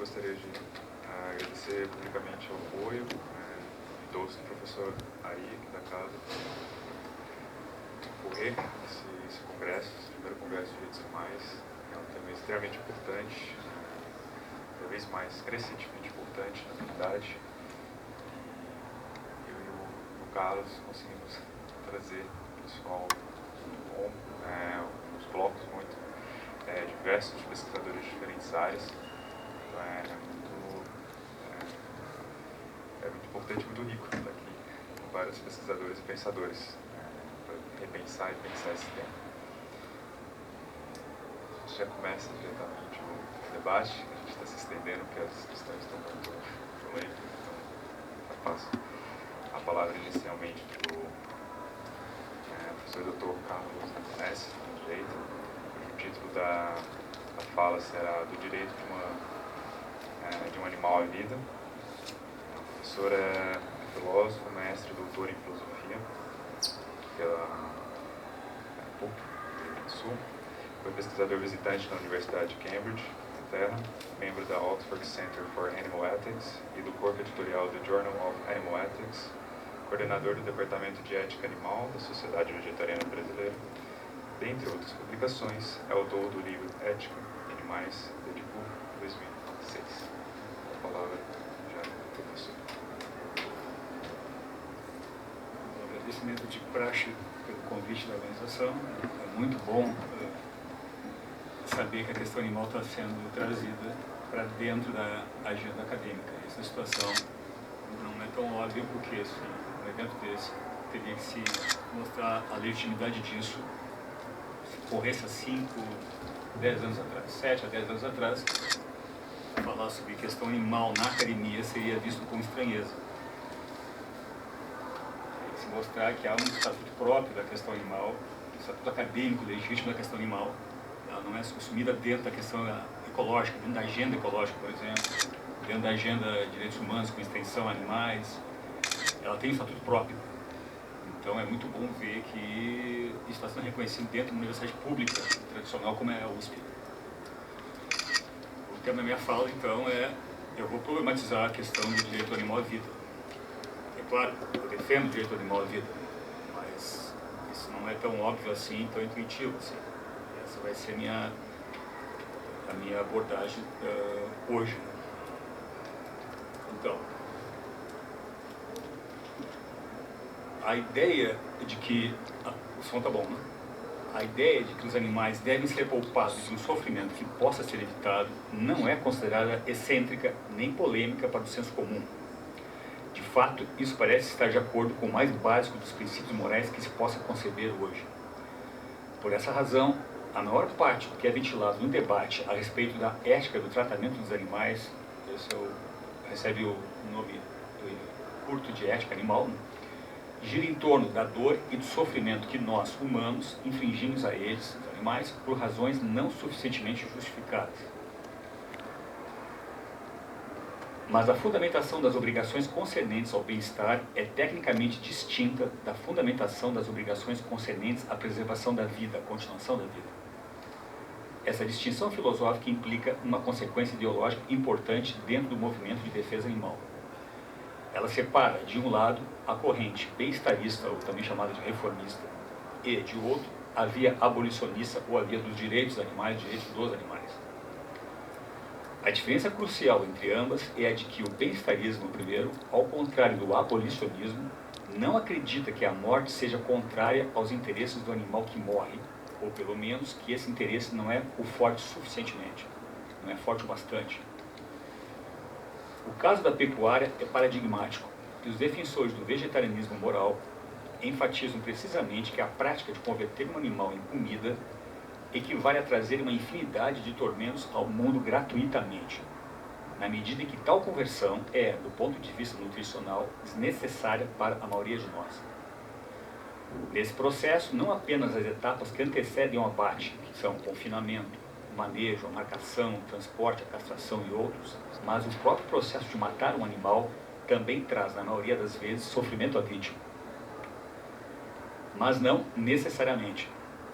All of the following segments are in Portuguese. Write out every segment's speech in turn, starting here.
gostaria de agradecer publicamente o apoio idoso do professor Ari, aqui da casa, ocorrer esse congresso, esse primeiro congresso de direitos animais. É um tema extremamente importante, cada vez mais crescentemente importante na comunidade. E eu e o Carlos conseguimos trazer o pessoal uns blocos muito diversos de pesquisadores de diferentes áreas. Então é muito importante, muito rico estar aqui com vários pesquisadores e pensadores para repensar e pensar esse tema. A gente já começa diretamente o debate, a gente está se estendendo porque as questões estão muito lentas, então eu passo a palavra inicialmente para o professor Dr. Carlos Antonesi, do Direito. O título da fala será do direito de um animal à vida. O professor é filósofo, mestre, doutor em filosofia pela PUC, do Rio Grande do Sul. Foi pesquisador visitante na Universidade de Cambridge, Inglaterra, membro da Oxford Center for Animal Ethics e do corpo editorial do Journal of Animal Ethics, coordenador do Departamento de Ética Animal da Sociedade Vegetariana Brasileira. Dentre outras publicações, é autor do livro Ética em Animais, dedicou 2006. A palavra já do professor. Um agradecimento de praxe pelo convite da organização. É muito bom saber que a questão animal está sendo trazida para dentro da agenda acadêmica. Essa situação não é tão óbvia porque um evento desse teria que se mostrar a legitimidade disso. Se corresse há 5, 10 anos atrás, 7 a 10 anos atrás, falar sobre questão animal na academia seria visto com estranheza. Tem que se mostrar que há um estatuto próprio da questão animal, um estatuto acadêmico legítimo da questão animal. Ela não é subsumida dentro da questão ecológica, dentro da agenda ecológica, por exemplo, dentro da agenda de direitos humanos com extensão a animais. Ela tem um estatuto próprio. Então é muito bom ver que isso está sendo reconhecido dentro de uma universidade pública, tradicional como é a USP. O tema da minha fala, então, eu vou problematizar a questão do direito do animal à vida. É claro, eu defendo o direito do animal à vida, mas isso não é tão óbvio assim, tão intuitivo assim. Essa vai ser a minha abordagem hoje. Então, a ideia de que... o som tá bom, né? A ideia de que os animais devem ser poupados de um sofrimento que possa ser evitado não é considerada excêntrica nem polêmica para o senso comum. De fato, isso parece estar de acordo com o mais básico dos princípios morais que se possa conceber hoje. Por essa razão, a maior parte do que é ventilado no debate a respeito da ética do tratamento dos animais, esse recebe o nome curto de ética animal, né? Gira em torno da dor e do sofrimento que nós, humanos, infligimos a eles, os animais, por razões não suficientemente justificadas. Mas a fundamentação das obrigações concernentes ao bem-estar é tecnicamente distinta da fundamentação das obrigações concernentes à preservação da vida, à continuação da vida. Essa distinção filosófica implica uma consequência ideológica importante dentro do movimento de defesa animal. Ela separa, de um lado, a corrente bem-estarista, ou também chamada de reformista, e, de outro, a via abolicionista, ou a via dos direitos dos animais, direitos dos animais. A diferença crucial entre ambas é a de que o bem-estarismo, primeiro, ao contrário do abolicionismo, não acredita que a morte seja contrária aos interesses do animal que morre, ou pelo menos que esse interesse não é o forte suficientemente, não é forte o bastante. O caso da pecuária é paradigmático, e os defensores do vegetarianismo moral enfatizam precisamente que a prática de converter um animal em comida equivale a trazer uma infinidade de tormentos ao mundo gratuitamente, na medida em que tal conversão é, do ponto de vista nutricional, desnecessária para a maioria de nós. Nesse processo, não apenas as etapas que antecedem ao abate, que são o confinamento, o manejo, a marcação, o transporte, a castração e outros, mas o próprio processo de matar um animal também traz, na maioria das vezes, sofrimento à vítima. Mas não necessariamente.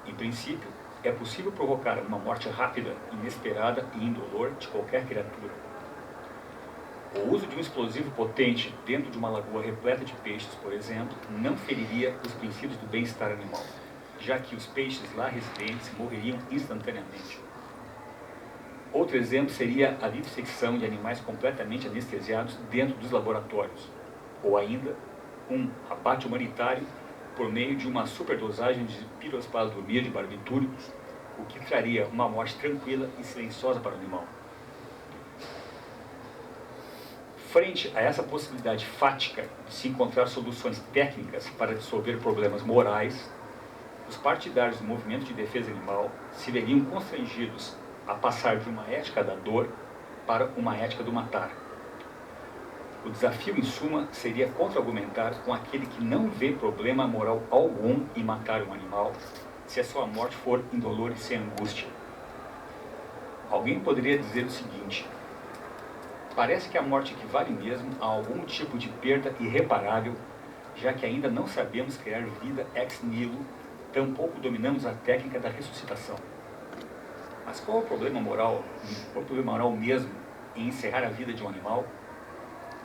Em princípio, é possível provocar uma morte rápida, inesperada e indolor de qualquer criatura. O uso de um explosivo potente dentro de uma lagoa repleta de peixes, por exemplo, não feriria os princípios do bem-estar animal, já que os peixes lá residentes morreriam instantaneamente. Outro exemplo seria a vivissecção de animais completamente anestesiados dentro dos laboratórios, ou ainda um abate humanitário por meio de uma superdosagem de pirospasmia de barbitúricos, o que traria uma morte tranquila e silenciosa para o animal. Frente a essa possibilidade fática de se encontrar soluções técnicas para dissolver problemas morais, os partidários do movimento de defesa animal se veriam constrangidos a passar de uma ética da dor para uma ética do matar. O desafio, em suma, seria contra-argumentar com aquele que não vê problema moral algum em matar um animal, se a sua morte for indolor e sem angústia. Alguém poderia dizer o seguinte: parece que a morte equivale mesmo a algum tipo de perda irreparável, já que ainda não sabemos criar vida ex nihilo, tampouco dominamos a técnica da ressuscitação. Mas qual é o problema moral mesmo em encerrar a vida de um animal?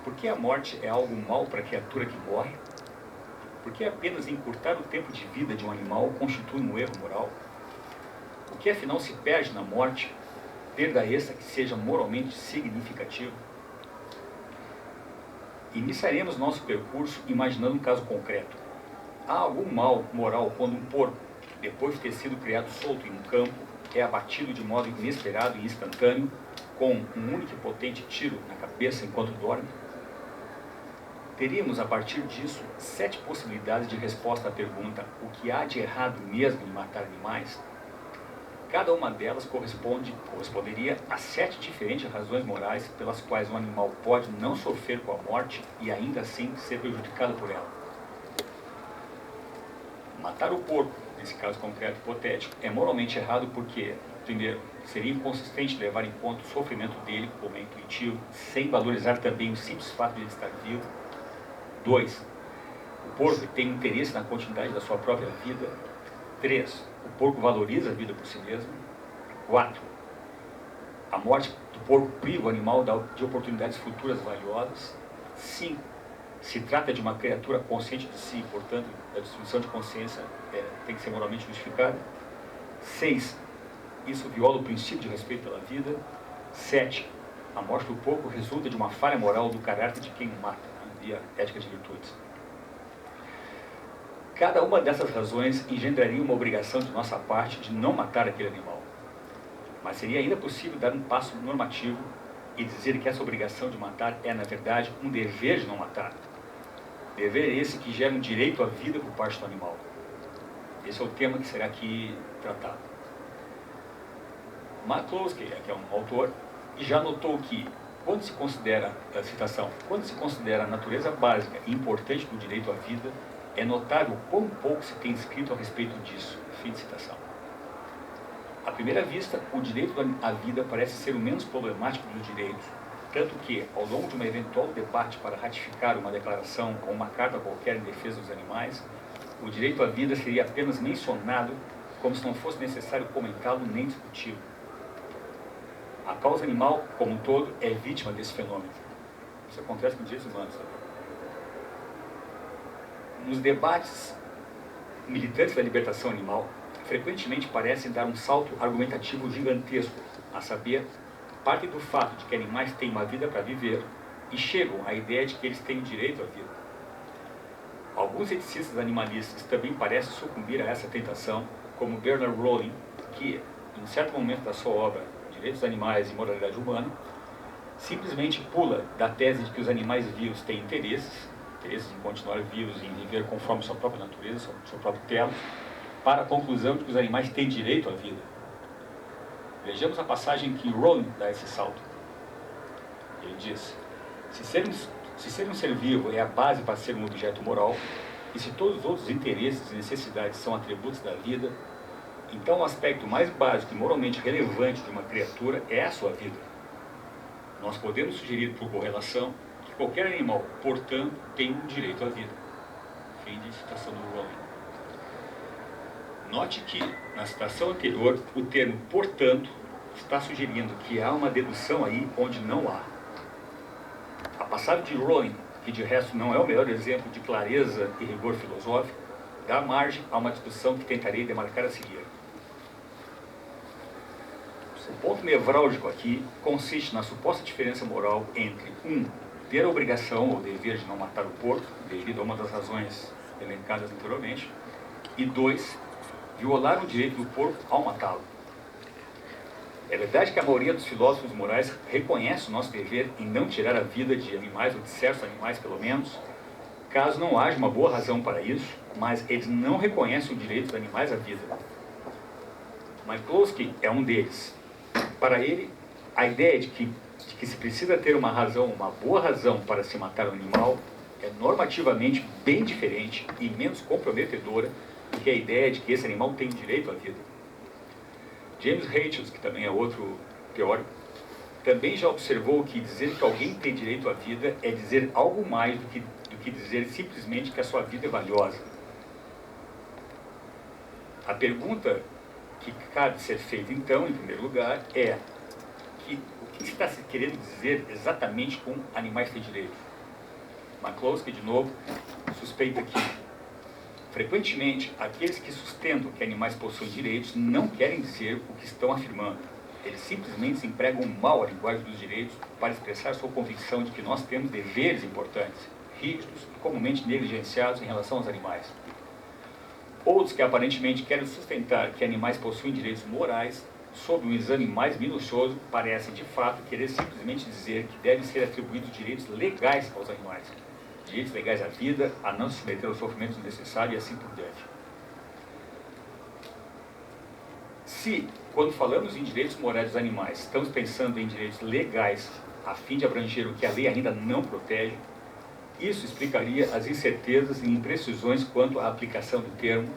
Por que a morte é algo mau para a criatura que morre? Por que apenas encurtar o tempo de vida de um animal constitui um erro moral? O que afinal se perde na morte, perda essa que seja moralmente significativa? Iniciaremos nosso percurso imaginando um caso concreto. Há algum mal moral quando um porco, depois de ter sido criado solto em um campo, é abatido de modo inesperado e instantâneo, com um único e potente tiro na cabeça enquanto dorme? Teríamos, a partir disso, 7 possibilidades de resposta à pergunta: o que há de errado mesmo em matar animais? Cada uma delas corresponderia a 7 diferentes razões morais pelas quais um animal pode não sofrer com a morte e ainda assim ser prejudicado por ela. Matar o porco, nesse caso concreto hipotético, é moralmente errado porque, primeiro, seria inconsistente levar em conta o sofrimento dele como é intuitivo, sem valorizar também o simples fato de ele estar vivo. 2. O porco tem interesse na continuidade da sua própria vida. 3. O porco valoriza a vida por si mesmo. 4. A morte do porco priva o animal de oportunidades futuras valiosas. 5. Se trata de uma criatura consciente de si, portanto, a destruição de consciência tem que ser moralmente justificada. 6. Isso viola o princípio de respeito pela vida. 7. A morte do porco resulta de uma falha moral do caráter de quem o mata, via ética de virtudes. Cada uma dessas razões engendraria uma obrigação de nossa parte de não matar aquele animal. Mas seria ainda possível dar um passo normativo e dizer que essa obrigação de matar é, na verdade, um dever de não matar. Dever esse que gera um direito à vida por parte do animal. Esse é o tema que será aqui tratado. McCloskey, que é um autor, já notou que, quando se considera a natureza básica e importante do direito à vida, é notável quão pouco se tem escrito a respeito disso. Fim de citação. À primeira vista, o direito à vida parece ser o menos problemático dos direitos, tanto que, ao longo de um eventual debate para ratificar uma declaração ou uma carta qualquer em defesa dos animais, o direito à vida seria apenas mencionado como se não fosse necessário comentá-lo nem discuti-lo. A causa animal, como um todo, é vítima desse fenômeno. Isso acontece com os direitos humanos. Nos debates militantes da libertação animal, frequentemente parecem dar um salto argumentativo gigantesco, a saber, partem do fato de que animais têm uma vida para viver e chegam à ideia de que eles têm direito à vida. Alguns eticistas animalistas também parecem sucumbir a essa tentação, como Bernard Rowling, que, em um certo momento da sua obra Direitos dos Animais e Moralidade Humana, simplesmente pula da tese de que os animais vivos têm interesses em continuar vivos e em viver conforme sua própria natureza, seu próprio telos, para a conclusão de que os animais têm direito à vida. Vejamos a passagem que Rowling dá esse salto. Ele diz: se ser um ser vivo é a base para ser um objeto moral, e se todos os outros interesses e necessidades são atributos da vida, então o aspecto mais básico e moralmente relevante de uma criatura é a sua vida. Nós podemos sugerir por correlação que qualquer animal, portanto, tem um direito à vida. Fim de citação do Rowling. Note que, na citação anterior, o termo portanto está sugerindo que há uma dedução aí onde não há. A passagem de Rowling, que de resto não é o melhor exemplo de clareza e rigor filosófico, dá margem a uma discussão que tentarei demarcar a seguir. O ponto nevrálgico aqui consiste na suposta diferença moral entre 1. Ter a obrigação ou dever de não matar o porco, devido a uma das razões elencadas anteriormente, e 2. Violar o direito do porco ao matá-lo. É verdade que a maioria dos filósofos morais reconhece o nosso dever em não tirar a vida de animais, ou de certos animais pelo menos, caso não haja uma boa razão para isso, mas eles não reconhecem o direito dos animais à vida. McCloskey é um deles. Para ele, a ideia de que se precisa ter uma razão, uma boa razão para se matar um animal, é normativamente bem diferente e menos comprometedora do que a ideia de que esse animal tem direito à vida. James Rachels, que também é outro teórico, também já observou que dizer que alguém tem direito à vida é dizer algo mais do que dizer simplesmente que a sua vida é valiosa. A pergunta que cabe ser feita, então, em primeiro lugar, é o que está se querendo dizer exatamente com animais têm direito? McCloskey, de novo, suspeita que, frequentemente, aqueles que sustentam que animais possuem direitos não querem dizer o que estão afirmando. Eles simplesmente empregam mal a linguagem dos direitos para expressar sua convicção de que nós temos deveres importantes, rígidos e comumente negligenciados em relação aos animais. Outros que aparentemente querem sustentar que animais possuem direitos morais, sob um exame mais minucioso, parecem de fato querer simplesmente dizer que devem ser atribuídos direitos legais aos animais. Direitos legais à vida, a não se submeter ao sofrimento desnecessário e assim por diante. Se, quando falamos em direitos morais dos animais, estamos pensando em direitos legais a fim de abranger o que a lei ainda não protege, isso explicaria as incertezas e imprecisões quanto à aplicação do termo,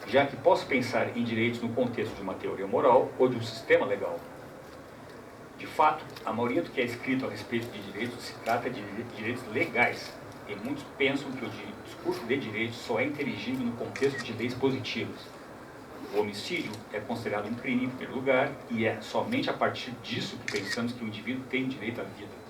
já que posso pensar em direitos no contexto de uma teoria moral ou de um sistema legal. De fato, a maioria do que é escrito a respeito de direitos se trata de direitos legais, e muitos pensam que o discurso de direitos só é inteligível no contexto de leis positivas. O homicídio é considerado um crime, em primeiro lugar, e é somente a partir disso que pensamos que o indivíduo tem direito à vida.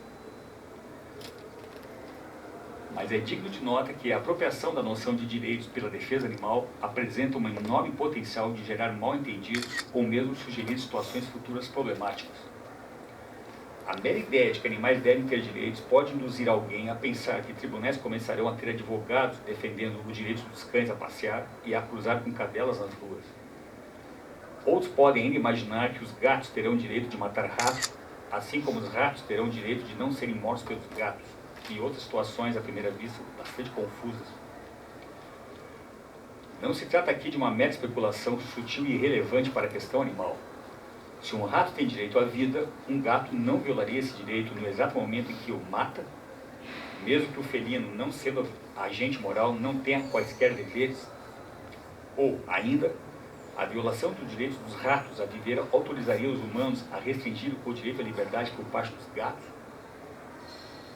Mas é digno de nota que a apropriação da noção de direitos pela defesa animal apresenta um enorme potencial de gerar mal-entendidos ou mesmo sugerir situações futuras problemáticas. A mera ideia de que animais devem ter direitos pode induzir alguém a pensar que tribunais começarão a ter advogados defendendo o direito dos cães a passear e a cruzar com cadelas nas ruas. Outros podem ainda imaginar que os gatos terão direito de matar ratos, assim como os ratos terão direito de não serem mortos pelos gatos, e outras situações, à primeira vista, bastante confusas. Não se trata aqui de uma mera especulação sutil e irrelevante para a questão animal. Se um rato tem direito à vida, um gato não violaria esse direito no exato momento em que o mata, mesmo que o felino, não sendo agente moral, não tenha quaisquer deveres? Ou, ainda, a violação dos direitos dos ratos a viver autorizaria os humanos a restringir o direito à liberdade por parte dos gatos?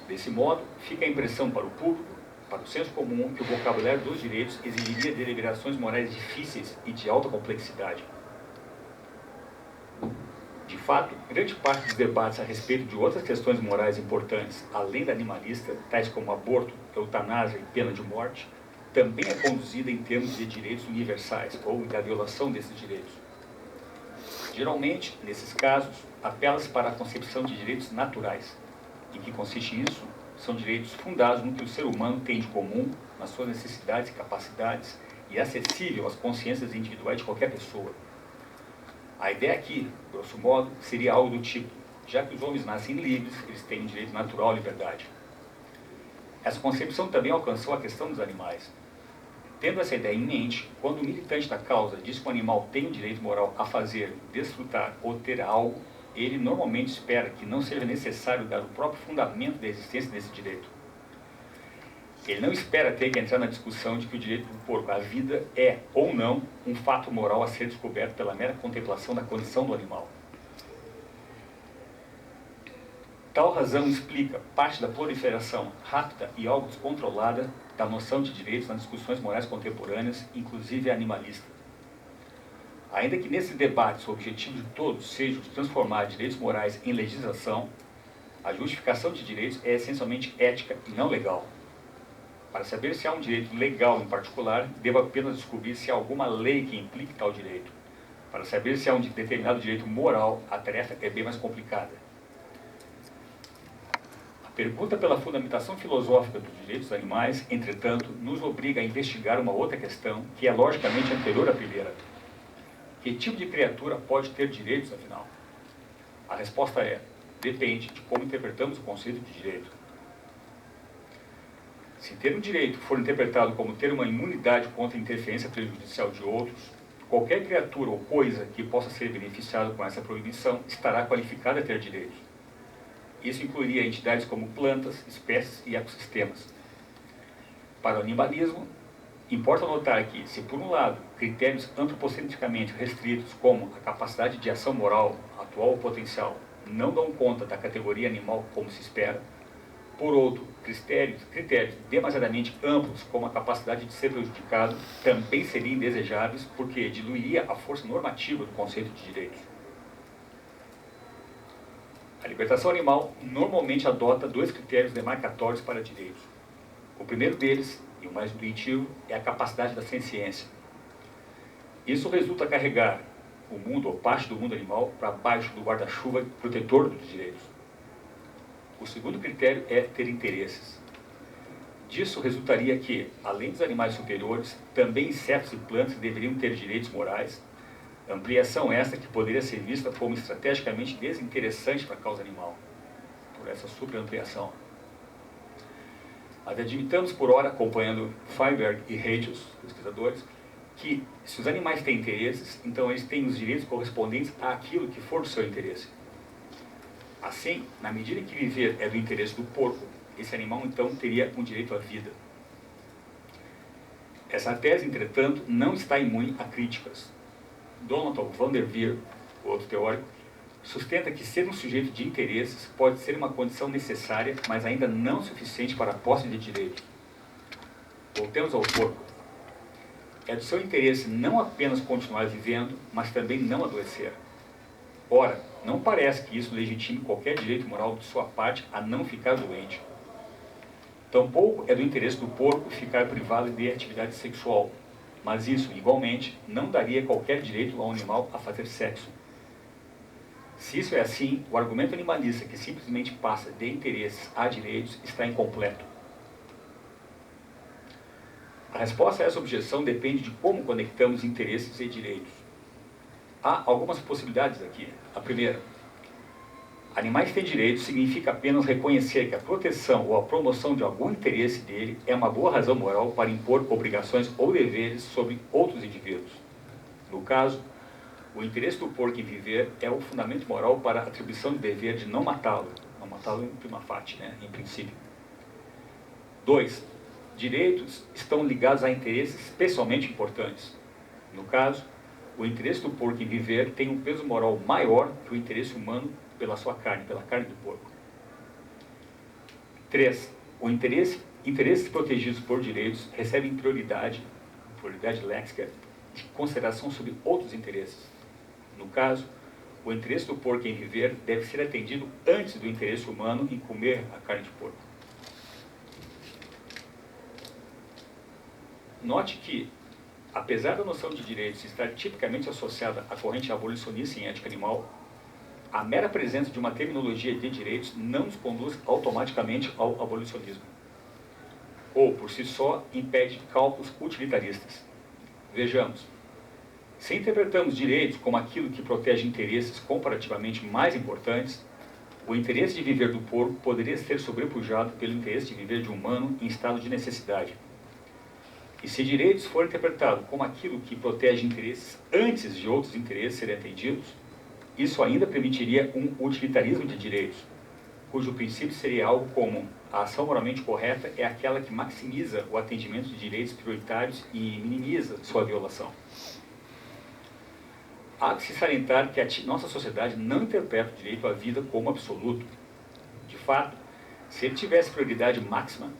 Desse modo, fica a impressão para o público, para o senso comum, que o vocabulário dos direitos exigiria deliberações morais difíceis e de alta complexidade. De fato, grande parte dos debates a respeito de outras questões morais importantes, além da animalista, tais como aborto, eutanásia e pena de morte, também é conduzida em termos de direitos universais ou da violação desses direitos. Geralmente, nesses casos, apela-se para a concepção de direitos naturais. Em que consiste isso? São direitos fundados no que o ser humano tem de comum, nas suas necessidades e capacidades, e acessível às consciências individuais de qualquer pessoa. A ideia aqui, grosso modo, seria algo do tipo: já que os homens nascem livres, eles têm direito natural à liberdade. Essa concepção também alcançou a questão dos animais. Tendo essa ideia em mente, quando o militante da causa diz que o animal tem o direito moral a fazer, desfrutar ou ter algo, ele normalmente espera que não seja necessário dar o próprio fundamento da existência desse direito. Ele não espera ter que entrar na discussão de que o direito do porco à vida é, ou não, um fato moral a ser descoberto pela mera contemplação da condição do animal. Tal razão explica parte da proliferação rápida e algo descontrolada da noção de direitos nas discussões morais contemporâneas, inclusive a animalista. Ainda que nesse debate o objetivo de todos seja de transformar direitos morais em legislação, A justificação de direitos é essencialmente ética e não legal. Para saber se há um direito legal em particular, devo apenas descobrir se há alguma lei que implique tal direito. Para saber se há um determinado direito moral, a tarefa é bem mais complicada. A pergunta pela fundamentação filosófica dos direitos dos animais, entretanto, nos obriga a investigar uma outra questão, que é logicamente anterior à primeira. Que tipo de criatura pode ter direitos, afinal? A resposta é: depende de como interpretamos o conceito de direito. Se ter um direito for interpretado como ter uma imunidade contra a interferência prejudicial de outros, qualquer criatura ou coisa que possa ser beneficiada com essa proibição estará qualificada a ter direitos. Isso incluiria entidades como plantas, espécies e ecossistemas. Para o animalismo, importa notar que, se por um lado, critérios antropocentricamente restritos como a capacidade de ação moral, atual ou potencial, não dão conta da categoria animal como se espera, por outro, critérios demasiadamente amplos, como a capacidade de ser prejudicado, também seriam indesejáveis porque diluiria a força normativa do conceito de direitos. A libertação animal normalmente adota dois critérios demarcatórios para direitos. O primeiro deles, e o mais intuitivo, é a capacidade da senciência. Isso resulta carregar o mundo ou parte do mundo animal para baixo do guarda-chuva protetor dos direitos. O segundo critério é ter interesses. Disso resultaria que, além dos animais superiores, também insetos e plantas deveriam ter direitos morais, ampliação esta que poderia ser vista como estrategicamente desinteressante para a causa animal, por essa superampliação. Mas admitamos por hora, acompanhando Feinberg e Rachels, pesquisadores, que se os animais têm interesses, então eles têm os direitos correspondentes àquilo que for do seu interesse. Assim, na medida em que viver é do interesse do porco, esse animal então teria um direito à vida. Essa tese, entretanto, não está imune a críticas. Donald van der Veer, outro teórico, sustenta que ser um sujeito de interesses pode ser uma condição necessária, mas ainda não suficiente para a posse de direito. Voltemos ao porco. É do seu interesse não apenas continuar vivendo, mas também não adoecer. Ora, não parece que isso legitime qualquer direito moral de sua parte a não ficar doente. Tampouco é do interesse do porco ficar privado de atividade sexual, mas isso, igualmente, não daria qualquer direito ao animal a fazer sexo. Se isso é assim, o argumento animalista que simplesmente passa de interesses a direitos está incompleto. A resposta a essa objeção depende de como conectamos interesses e direitos. Há algumas possibilidades aqui. A primeira: animais têm direitos significa apenas reconhecer que a proteção ou a promoção de algum interesse dele é uma boa razão moral para impor obrigações ou deveres sobre outros indivíduos. No caso, o interesse do porco em viver é o fundamento moral para a atribuição do dever de não matá-lo em prima facie, em princípio. 2. Direitos estão ligados a interesses especialmente importantes. No caso, o interesse do porco em viver tem um peso moral maior que o interesse humano pela sua carne, pela carne do porco. 3. Interesses protegidos por direitos recebem prioridade léxica, de consideração sobre outros interesses. No caso, o interesse do porco em viver deve ser atendido antes do interesse humano em comer a carne de porco. Note que, apesar da noção de direitos estar tipicamente associada à corrente abolicionista em ética animal, a mera presença de uma terminologia de direitos não nos conduz automaticamente ao abolicionismo. Ou, por si só, impede cálculos utilitaristas. Vejamos. Se interpretamos direitos como aquilo que protege interesses comparativamente mais importantes, o interesse de viver do porco poderia ser sobrepujado pelo interesse de viver de um humano em estado de necessidade. E se direitos for interpretado como aquilo que protege interesses antes de outros interesses serem atendidos, isso ainda permitiria um utilitarismo de direitos, cujo princípio seria algo como: a ação moralmente correta é aquela que maximiza o atendimento de direitos prioritários e minimiza sua violação. Há que se salientar que a nossa sociedade não interpreta o direito à vida como absoluto. De fato, se ele tivesse prioridade máxima,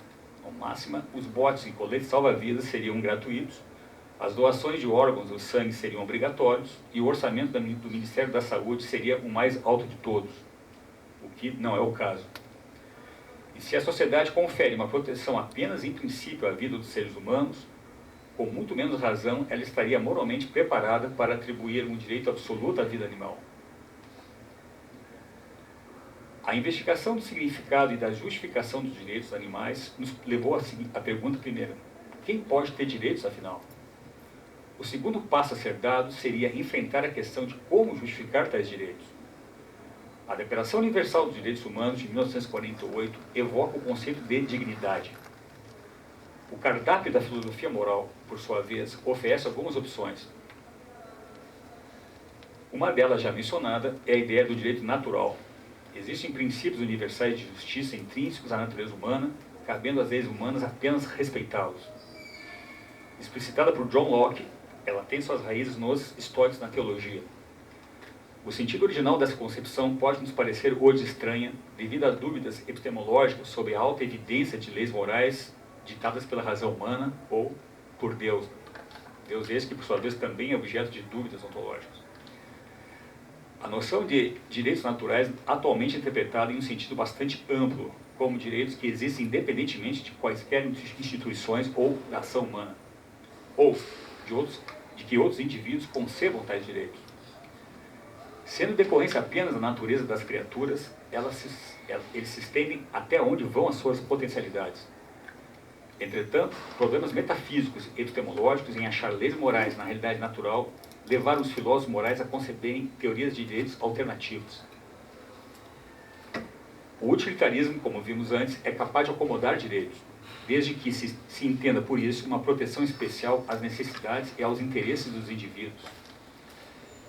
os botes e coletes salva-vidas seriam gratuitos, as doações de órgãos ou sangue seriam obrigatórios e o orçamento do Ministério da Saúde seria o mais alto de todos. O que não é o caso. E se a sociedade confere uma proteção apenas em princípio à vida dos seres humanos, com muito menos razão, ela estaria moralmente preparada para atribuir um direito absoluto à vida animal. A investigação do significado e da justificação dos direitos dos animais nos levou à pergunta primeira: quem pode ter direitos, afinal? O segundo passo a ser dado seria enfrentar a questão de como justificar tais direitos. A Declaração Universal dos Direitos Humanos, de 1948, evoca o conceito de dignidade. O cardápio da filosofia moral, por sua vez, oferece algumas opções. Uma delas, já mencionada, é a ideia do direito natural. Existem princípios universais de justiça intrínsecos à natureza humana, cabendo às leis humanas apenas respeitá-los. Explicitada por John Locke, ela tem suas raízes nos estoicos na teologia. O sentido original dessa concepção pode nos parecer hoje estranha, devido a dúvidas epistemológicas sobre a alta evidência de leis morais ditadas pela razão humana ou por Deus. Deus esse que, por sua vez, também é objeto de dúvidas ontológicas. A noção de direitos naturais atualmente é interpretada em um sentido bastante amplo, como direitos que existem independentemente de quaisquer instituições ou da ação humana, ou de que outros indivíduos concebam tais direitos. Sendo decorrência apenas da natureza das criaturas, eles se estendem até onde vão as suas potencialidades. Entretanto, problemas metafísicos e epistemológicos em achar leis morais na realidade natural levaram os filósofos morais a conceberem teorias de direitos alternativos. O utilitarismo, como vimos antes, é capaz de acomodar direitos, desde que se entenda por isso uma proteção especial às necessidades e aos interesses dos indivíduos.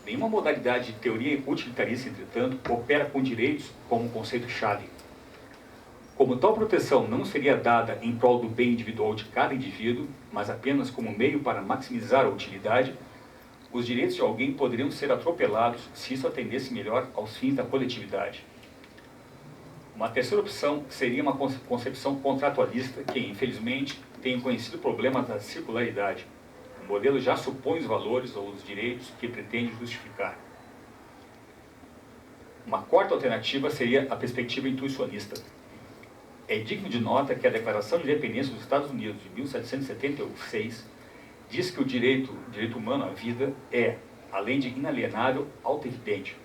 Nenhuma modalidade de teoria utilitarista, entretanto, opera com direitos como um conceito-chave. Como tal proteção não seria dada em prol do bem individual de cada indivíduo, mas apenas como meio para maximizar a utilidade, os direitos de alguém poderiam ser atropelados se isso atendesse melhor aos fins da coletividade. Uma terceira opção seria uma concepção contratualista que, infelizmente, tem o conhecido problema da circularidade. O modelo já supõe os valores ou os direitos que pretende justificar. Uma quarta alternativa seria a perspectiva intuicionista. É digno de nota que a Declaração de Independência dos Estados Unidos, de 1776, diz que o direito humano à vida é, além de inalienável, autoevidente.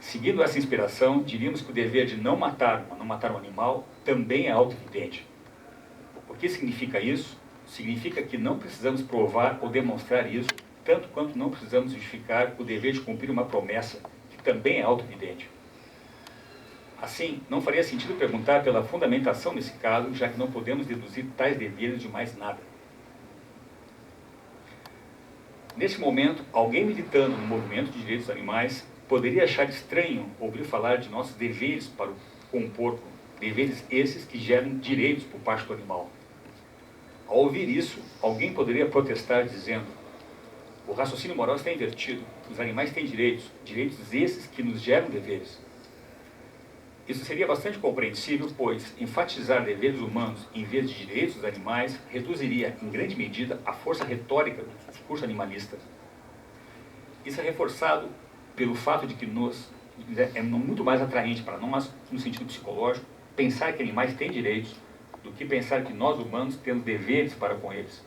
Seguindo essa inspiração, diríamos que o dever de não matar um animal também é autoevidente. O que significa isso? Significa que não precisamos provar ou demonstrar isso, tanto quanto não precisamos justificar o dever de cumprir uma promessa, que também é autoevidente. Assim, não faria sentido perguntar pela fundamentação nesse caso, já que não podemos deduzir tais deveres de mais nada. Nesse momento, alguém militando no movimento de direitos dos animais poderia achar estranho ouvir falar de nossos deveres para com o porco, deveres esses que geram direitos por parte do animal. Ao ouvir isso, alguém poderia protestar dizendo: o raciocínio moral está invertido, os animais têm direitos, direitos esses que nos geram deveres. Isso seria bastante compreensível, pois enfatizar deveres humanos em vez de direitos dos animais reduziria, em grande medida, a força retórica do discurso animalista. Isso é reforçado pelo fato de que é muito mais atraente para nós, no sentido psicológico, pensar que animais têm direitos do que pensar que nós humanos temos deveres para com eles.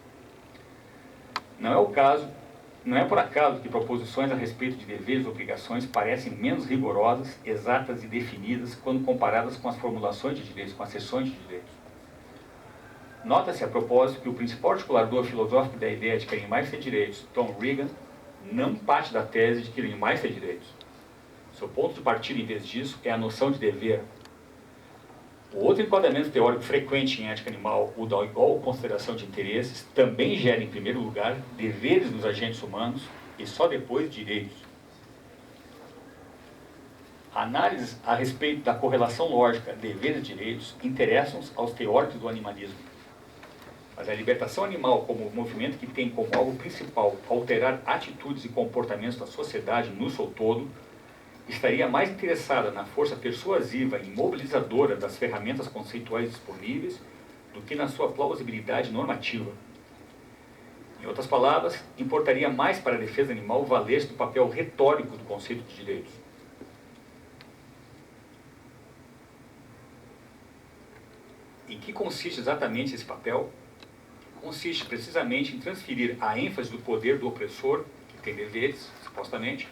Não é por acaso que proposições a respeito de deveres e obrigações parecem menos rigorosas, exatas e definidas quando comparadas com as formulações de direitos, com as seções de direitos. Nota-se a propósito que o principal articulador filosófico da ideia de que animais têm direitos, Tom Regan, não parte da tese de que animais têm direitos. Seu ponto de partida, em vez disso, é a noção de dever. O outro enquadramento teórico frequente em ética animal, o da igual consideração de interesses, também gera, em primeiro lugar, deveres dos agentes humanos e só depois direitos. Análises a respeito da correlação lógica deveres e direitos interessam aos teóricos do animalismo. Mas a libertação animal como movimento que tem como alvo principal alterar atitudes e comportamentos da sociedade no seu todo, estaria mais interessada na força persuasiva e mobilizadora das ferramentas conceituais disponíveis do que na sua plausibilidade normativa. Em outras palavras, importaria mais para a defesa animal valer-se do papel retórico do conceito de direitos. Em que consiste exatamente esse papel? Consiste precisamente em transferir a ênfase do poder do opressor, que tem deveres, supostamente,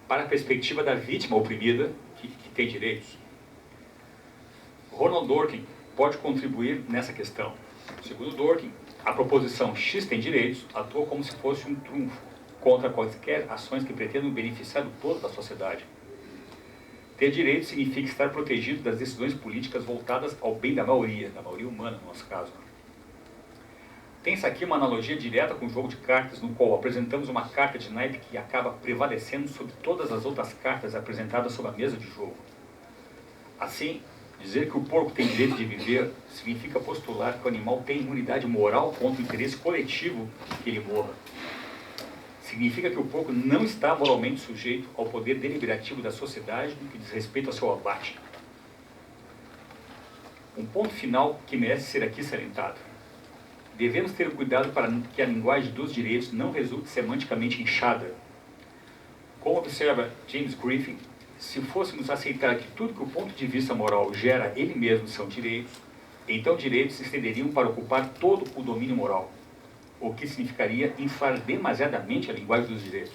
para a perspectiva da vítima oprimida, que tem direitos. Ronald Dworkin pode contribuir nessa questão. Segundo Dworkin, a proposição X tem direitos atua como se fosse um trunfo contra quaisquer ações que pretendam beneficiar o todo da sociedade. Ter direitos significa estar protegido das decisões políticas voltadas ao bem da maioria humana, no nosso caso. Tem-se aqui uma analogia direta com o jogo de cartas, no qual apresentamos uma carta de naipe que acaba prevalecendo sobre todas as outras cartas apresentadas sobre a mesa de jogo. Assim, dizer que o porco tem direito de viver significa postular que o animal tem imunidade moral contra o interesse coletivo que ele morra. Significa que o porco não está moralmente sujeito ao poder deliberativo da sociedade no que diz respeito ao seu abate. Um ponto final que merece ser aqui salientado. Devemos ter cuidado para que a linguagem dos direitos não resulte semanticamente inchada. Como observa James Griffin, se fôssemos aceitar que tudo que o ponto de vista moral gera ele mesmo são direitos, então direitos se estenderiam para ocupar todo o domínio moral, o que significaria inflar demasiadamente a linguagem dos direitos.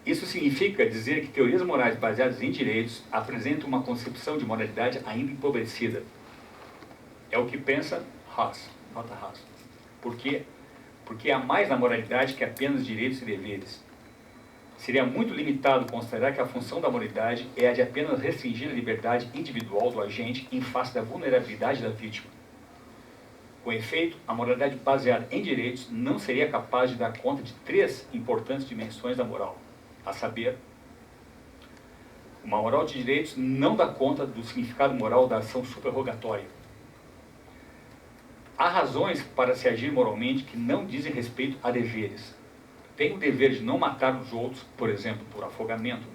Isso significa dizer que teorias morais baseadas em direitos apresentam uma concepção de moralidade ainda empobrecida. É o que pensa Haas, nota Haas. Por quê? Porque há mais na moralidade que apenas direitos e deveres. Seria muito limitado considerar que a função da moralidade é a de apenas restringir a liberdade individual do agente em face da vulnerabilidade da vítima. Com efeito, a moralidade baseada em direitos não seria capaz de dar conta de 3 importantes dimensões da moral, a saber, uma moral de direitos não dá conta do significado moral da ação superrogatória. Há razões para se agir moralmente que não dizem respeito a deveres. Tem o dever de não matar os outros, por exemplo, por afogamento,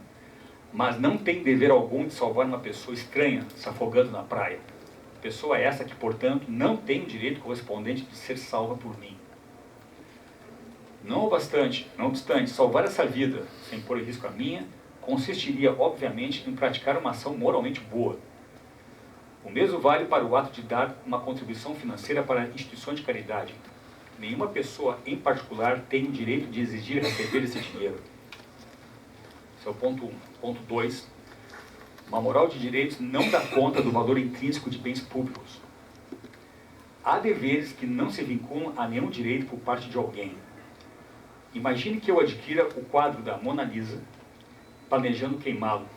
mas não tem dever algum de salvar uma pessoa estranha se afogando na praia. Pessoa essa que, portanto, não tem o direito correspondente de ser salva por mim. Não obstante, salvar essa vida, sem pôr em risco a minha, consistiria, obviamente, em praticar uma ação moralmente boa. O mesmo vale para o ato de dar uma contribuição financeira para instituições de caridade. Nenhuma pessoa, em particular, tem o direito de exigir receber esse dinheiro. Esse é o ponto 1. Ponto 2. Uma moral de direitos não dá conta do valor intrínseco de bens públicos. Há deveres que não se vinculam a nenhum direito por parte de alguém. Imagine que eu adquira o quadro da Mona Lisa, planejando queimá-lo.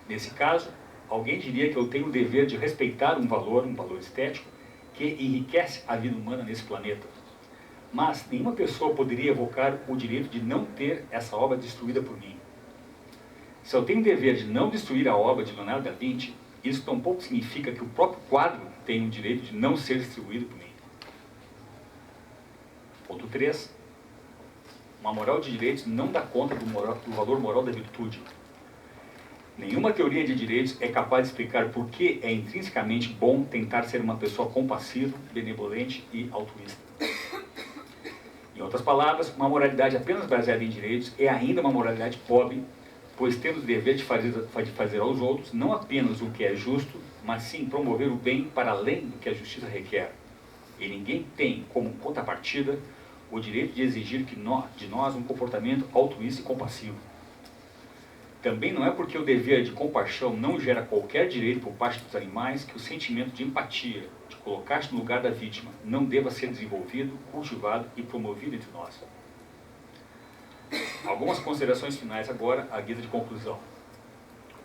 Nesse caso, alguém diria que eu tenho o dever de respeitar um valor estético, que enriquece a vida humana nesse planeta. Mas nenhuma pessoa poderia evocar o direito de não ter essa obra destruída por mim. Se eu tenho o dever de não destruir a obra de Leonardo da Vinci, isso tampouco significa que o próprio quadro tem o direito de não ser distribuído por mim. Ponto 3. Uma moral de direitos não dá conta do valor moral da virtude. Nenhuma teoria de direitos é capaz de explicar por que é intrinsecamente bom tentar ser uma pessoa compassiva, benevolente e altruísta. Em outras palavras, uma moralidade apenas baseada em direitos é ainda uma moralidade pobre, pois temos o dever de fazer aos outros não apenas o que é justo, mas sim promover o bem para além do que a justiça requer. E ninguém tem, como contrapartida, o direito de exigir de nós um comportamento altruísta e compassivo. Também não é porque o dever de compaixão não gera qualquer direito por parte dos animais que o sentimento de empatia, de colocar-se no lugar da vítima, não deva ser desenvolvido, cultivado e promovido entre nós. Algumas considerações finais agora, à guisa de conclusão.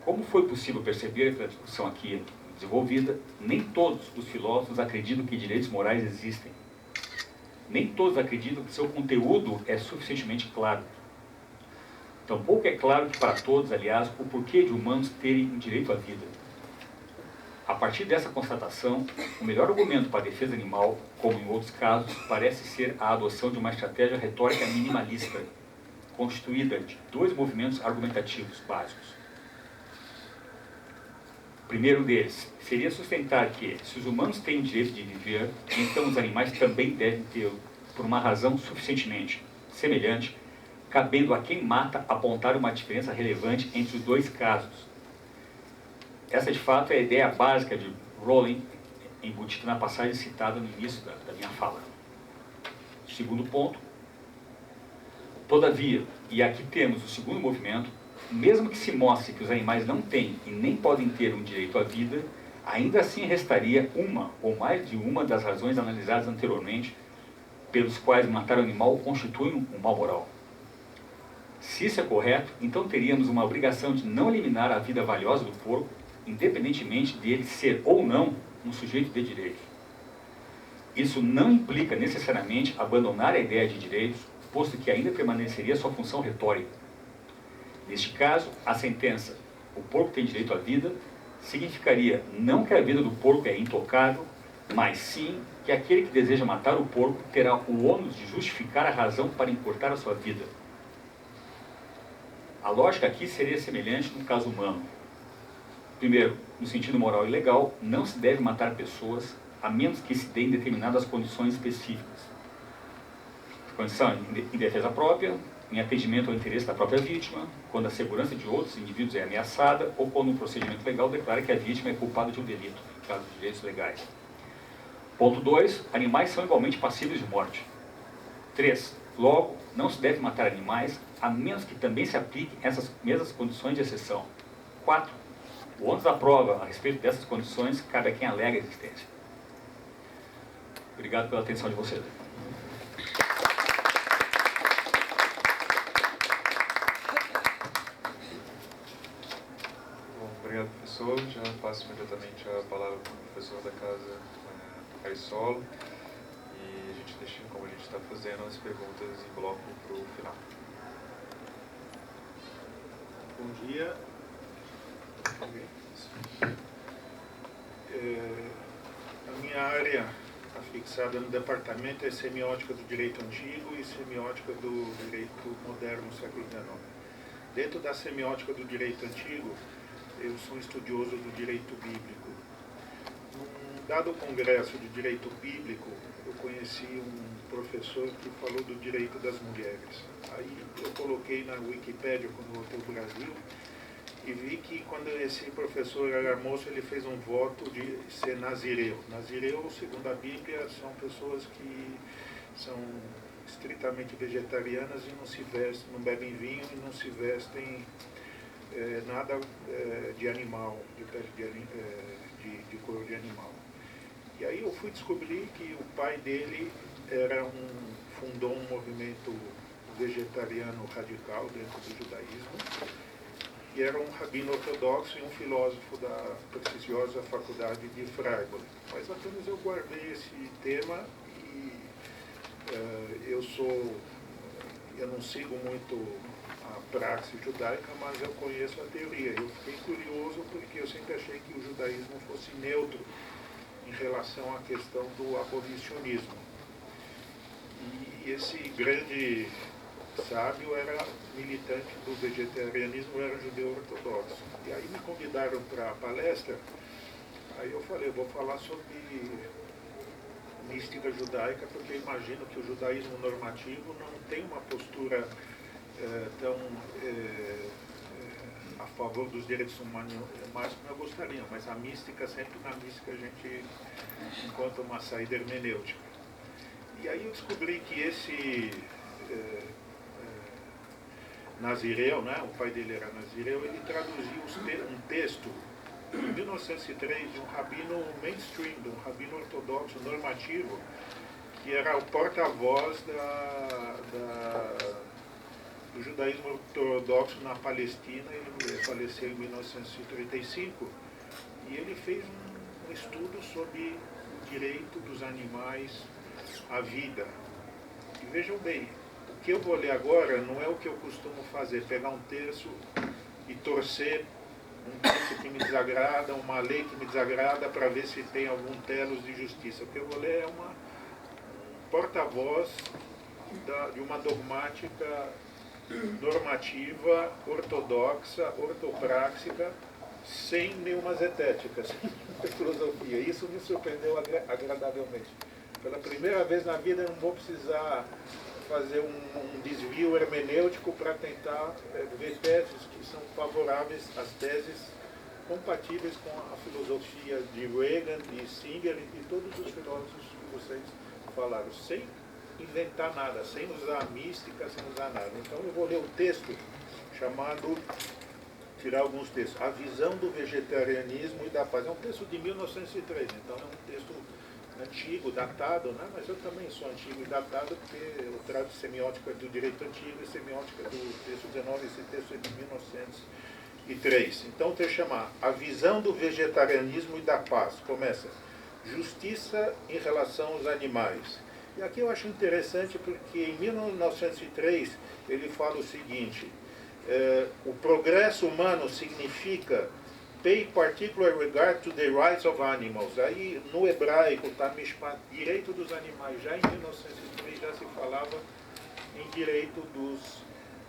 Como foi possível perceber pela discussão aqui desenvolvida, nem todos os filósofos acreditam que direitos morais existem. Nem todos acreditam que seu conteúdo é suficientemente claro. Tampouco é claro que para todos, aliás, o porquê de humanos terem um direito à vida. A partir dessa constatação, o melhor argumento para a defesa animal, como em outros casos, parece ser a adoção de uma estratégia retórica minimalista, constituída de 2 movimentos argumentativos básicos. O primeiro deles seria sustentar que, se os humanos têm o direito de viver, então os animais também devem tê-lo, por uma razão suficientemente semelhante, cabendo a quem mata apontar uma diferença relevante entre os 2 casos. Essa, de fato, é a ideia básica de Rowling embutida na passagem citada no início da minha fala. Segundo ponto, todavia, e aqui temos o segundo movimento, mesmo que se mostre que os animais não têm e nem podem ter um direito à vida, ainda assim restaria uma ou mais de uma das razões analisadas anteriormente pelos quais matar o animal constitui um mal moral. Se isso é correto, então teríamos uma obrigação de não eliminar a vida valiosa do porco, independentemente de ele ser ou não um sujeito de direitos. Isso não implica necessariamente abandonar a ideia de direitos, posto que ainda permaneceria sua função retórica. Neste caso, a sentença "o porco tem direito à vida" significaria não que a vida do porco é intocável, mas sim que aquele que deseja matar o porco terá o ônus de justificar a razão para encurtar a sua vida. A lógica aqui seria semelhante no caso humano. Primeiro, no sentido moral e legal, não se deve matar pessoas a menos que se dê em determinadas condições específicas. Condição em defesa própria, em atendimento ao interesse da própria vítima, quando a segurança de outros indivíduos é ameaçada ou quando um procedimento legal declara que a vítima é culpada de um delito, em caso de direitos legais. Ponto 2. Animais são igualmente passíveis de morte. 3. Logo, não se deve matar animais a menos que também se apliquem essas mesmas condições de exceção. 4. O ônus da prova a respeito dessas condições cabe a quem alega a existência. Obrigado pela atenção de vocês. Obrigado, professor. Já passo imediatamente a palavra para o professor da casa, Caissolo. E a gente deixa, como a gente está fazendo, as perguntas em bloco para o final. Bom dia. A minha área afixada no departamento é semiótica do direito antigo e semiótica do direito moderno no século XIX. Dentro da semiótica do direito antigo, eu sou um estudioso do direito bíblico. Num dado congresso de direito bíblico, eu conheci um professor que falou do direito das mulheres. Aí eu coloquei na Wikipédia, quando voltei ao Brasil, e vi que quando esse professor era moço, ele fez um voto de ser nazireu. Nazireu, segundo a Bíblia, são pessoas que são estritamente vegetarianas e não se vestem, não bebem vinho e não se vestem nada de animal, de pele de couro de animal. E aí eu fui descobrir que o pai dele fundou um movimento vegetariano radical dentro do judaísmo, e era um rabino ortodoxo e um filósofo da prestigiosa faculdade de Freiburg. Mas apenas eu guardei esse tema e eu não sigo muito a praxe judaica, mas eu conheço a teoria. Eu fiquei curioso porque eu sempre achei que o judaísmo fosse neutro em relação à questão do abolicionismo. E esse grande sábio era militante do vegetarianismo, era judeu ortodoxo. E aí me convidaram para a palestra, aí eu falei, eu vou falar sobre mística judaica, porque eu imagino que o judaísmo normativo não tem uma postura tão a favor dos direitos humanos mais como eu gostaria, mas a mística, sempre na mística a gente encontra uma saída hermenêutica. E aí eu descobri que esse nazireu, né, o pai dele era nazireu, ele traduziu um texto em 1903 de um rabino mainstream, de um rabino ortodoxo normativo, que era o porta-voz do judaísmo ortodoxo na Palestina. Ele faleceu em 1935 e ele fez um estudo sobre o direito dos animais à vida. E vejam bem, o que eu vou ler agora não é o que eu costumo fazer, pegar um texto e torcer um texto que me desagrada, uma lei que me desagrada, para ver se tem algum telos de justiça. O que eu vou ler é um porta-voz de uma dogmática normativa, ortodoxa, ortopráxica, sem nenhuma zetética, sem filosofia. Isso me surpreendeu agradavelmente. Pela primeira vez na vida eu não vou precisar fazer um desvio hermenêutico para tentar ver teses que são favoráveis às teses compatíveis com a filosofia de Reagan, de Singer e todos os filósofos que vocês falaram, sem inventar nada, sem usar mística, sem usar nada. Então eu vou ler o texto chamado, tirar alguns textos, A Visão do Vegetarianismo e da Paz. É um texto de 1903, então é um texto antigo, datado, né? Mas eu também sou antigo e datado porque eu trago semiótica do direito antigo e semiótica do texto 19, esse texto é de 1903. Então o texto chama A Visão do Vegetarianismo e da Paz. Começa, justiça em relação aos animais. E aqui eu acho interessante porque em 1903 ele fala o seguinte, o progresso humano significa pay particular regard to the rights of animals. Aí no hebraico está mishpat, direito dos animais. Já em 1903 já se falava em direito dos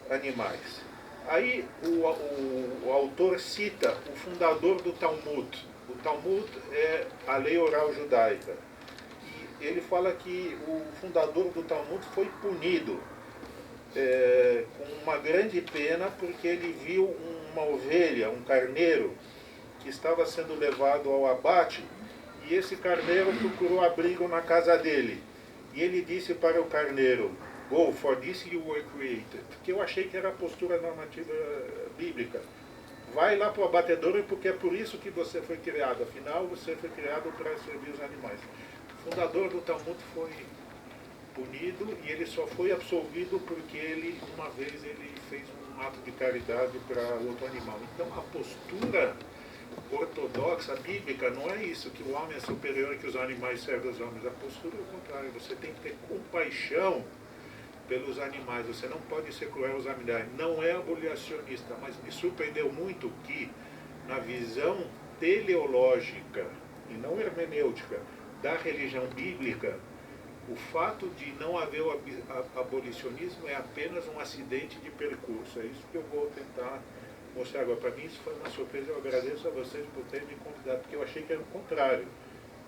animais. Aí o autor cita o fundador do Talmud. O Talmud é a lei oral judaica. E ele fala que o fundador do Talmud foi punido com uma grande pena porque ele viu uma ovelha, um carneiro, que estava sendo levado ao abate, e esse carneiro procurou abrigo na casa dele. E ele disse para o carneiro, go, for this you were created. Que eu achei que era a postura normativa bíblica. Vai lá para o abatedouro porque é por isso que você foi criado. Afinal, você foi criado para servir os animais. O fundador do Talmud foi punido e ele só foi absolvido porque ele, uma vez, ele fez um ato de caridade para outro animal. Então, a postura ortodoxa, bíblica, não é isso, que o homem é superior e que os animais servem aos homens. A postura é o contrário, você tem que ter compaixão pelos animais, você não pode ser cruel aos animais. Não é abolicionista, mas me surpreendeu muito que, na visão teleológica e não hermenêutica da religião bíblica, o fato de não haver o abolicionismo é apenas um acidente de percurso. É isso que eu vou tentar mostrar agora. Para mim isso foi uma surpresa, eu agradeço a vocês por terem me convidado, porque eu achei que era o contrário.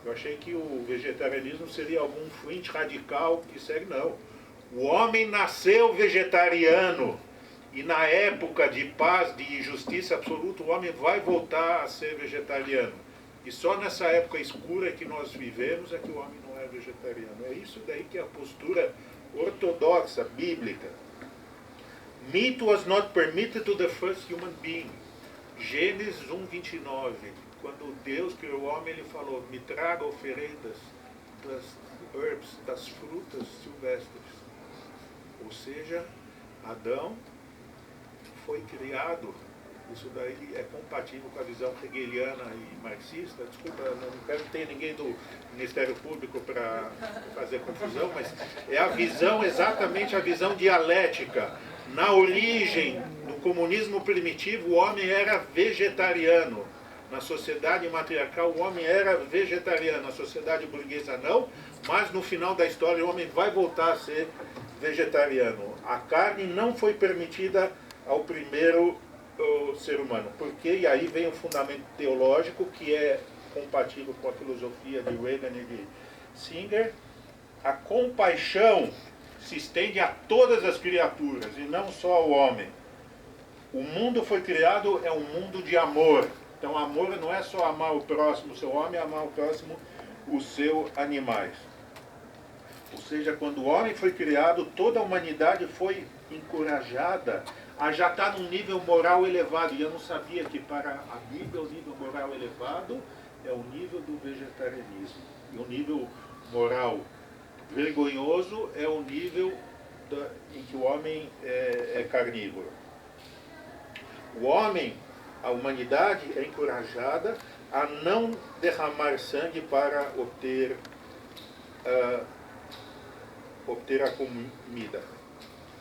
Eu achei que o vegetarianismo seria algum fringe radical que segue, não. O homem nasceu vegetariano e na época de paz, de justiça absoluta, o homem vai voltar a ser vegetariano. E só nessa época escura que nós vivemos é que o homem não é vegetariano. É isso daí que é a postura ortodoxa, bíblica. Meat was not permitted to the first human being. Gênesis 1:29. Quando Deus criou o homem, ele falou, me traga oferendas das herbs, das frutas silvestres. Ou seja, Adão foi criado. Isso daí é compatível com a visão hegeliana e marxista. Desculpa, não quero ter ninguém do Ministério Público para fazer confusão, mas é a visão, exatamente a visão dialética. Na origem do comunismo primitivo, o homem era vegetariano. Na sociedade matriarcal, o homem era vegetariano. Na sociedade burguesa, não. Mas no final da história, o homem vai voltar a ser vegetariano. A carne não foi permitida ao primeiro ser humano. Porque, e aí vem o fundamento teológico, que é compatível com a filosofia de Reagan e de Singer. A compaixão se estende a todas as criaturas e não só ao homem. O mundo foi criado, é um mundo de amor. Então amor não é só amar o próximo, o seu homem, é amar o próximo, os seus animais. Ou seja, quando o homem foi criado, toda a humanidade foi encorajada a já estar num nível moral elevado. E eu não sabia que para a Bíblia o nível moral elevado é o nível do vegetarianismo. E o nível moral vergonhoso é o nível em que o homem é carnívoro. O homem, a humanidade é encorajada a não derramar sangue para obter a comida.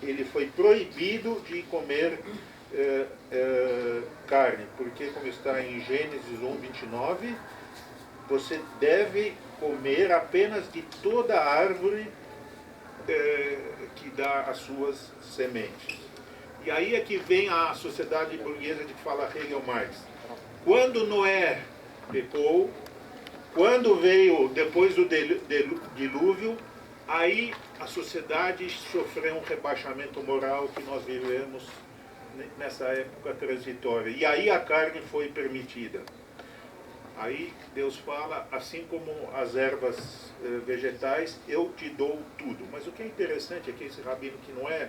Ele foi proibido de comer carne, porque, como está em Gênesis 1:29, você deve comer apenas de toda árvore que dá as suas sementes. E aí é que vem a sociedade burguesa de que fala Hegel Marx. Quando Noé pecou, quando veio depois do dilúvio, aí a sociedade sofreu um rebaixamento moral que nós vivemos nessa época transitória. E aí a carne foi permitida. Aí Deus fala, assim como as ervas vegetais, eu te dou tudo. Mas o que é interessante é que esse rabino, que não é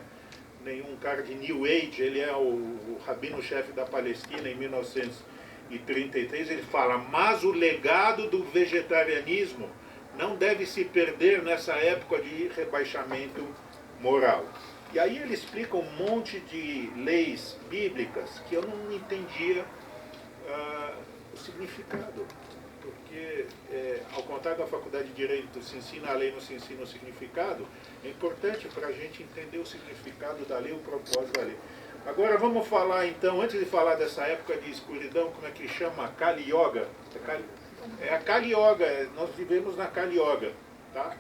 nenhum cara de New Age, ele é o rabino-chefe da Palestina em 1933, ele fala, mas o legado do vegetarianismo não deve se perder nessa época de rebaixamento moral. E aí ele explica um monte de leis bíblicas que eu não entendia o significado. Porque, ao contrário da Faculdade de Direito, se ensina a lei, não se ensina o significado, é importante para a gente entender o significado da lei, o propósito da lei. Agora vamos falar então, antes de falar dessa época de escuridão, como é que chama? Kali Yoga. É a Kali Yoga, nós vivemos na Kali Yoga, tá?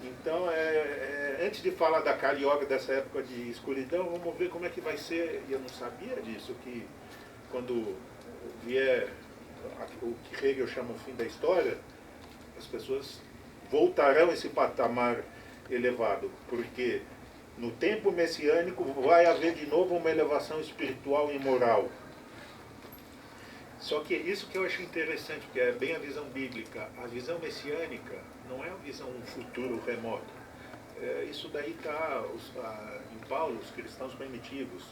Então, antes de falar da Kali Yoga, dessa época de escuridão, vamos ver como é que vai ser, e eu não sabia disso, que quando vier o que Hegel chama o fim da história, as pessoas voltarão a esse patamar elevado, porque no tempo messiânico vai haver de novo uma elevação espiritual e moral. Só que isso que eu acho interessante, porque é bem a visão bíblica. A visão messiânica não é a visão um futuro remoto. Isso daí está em Paulo, os cristãos primitivos.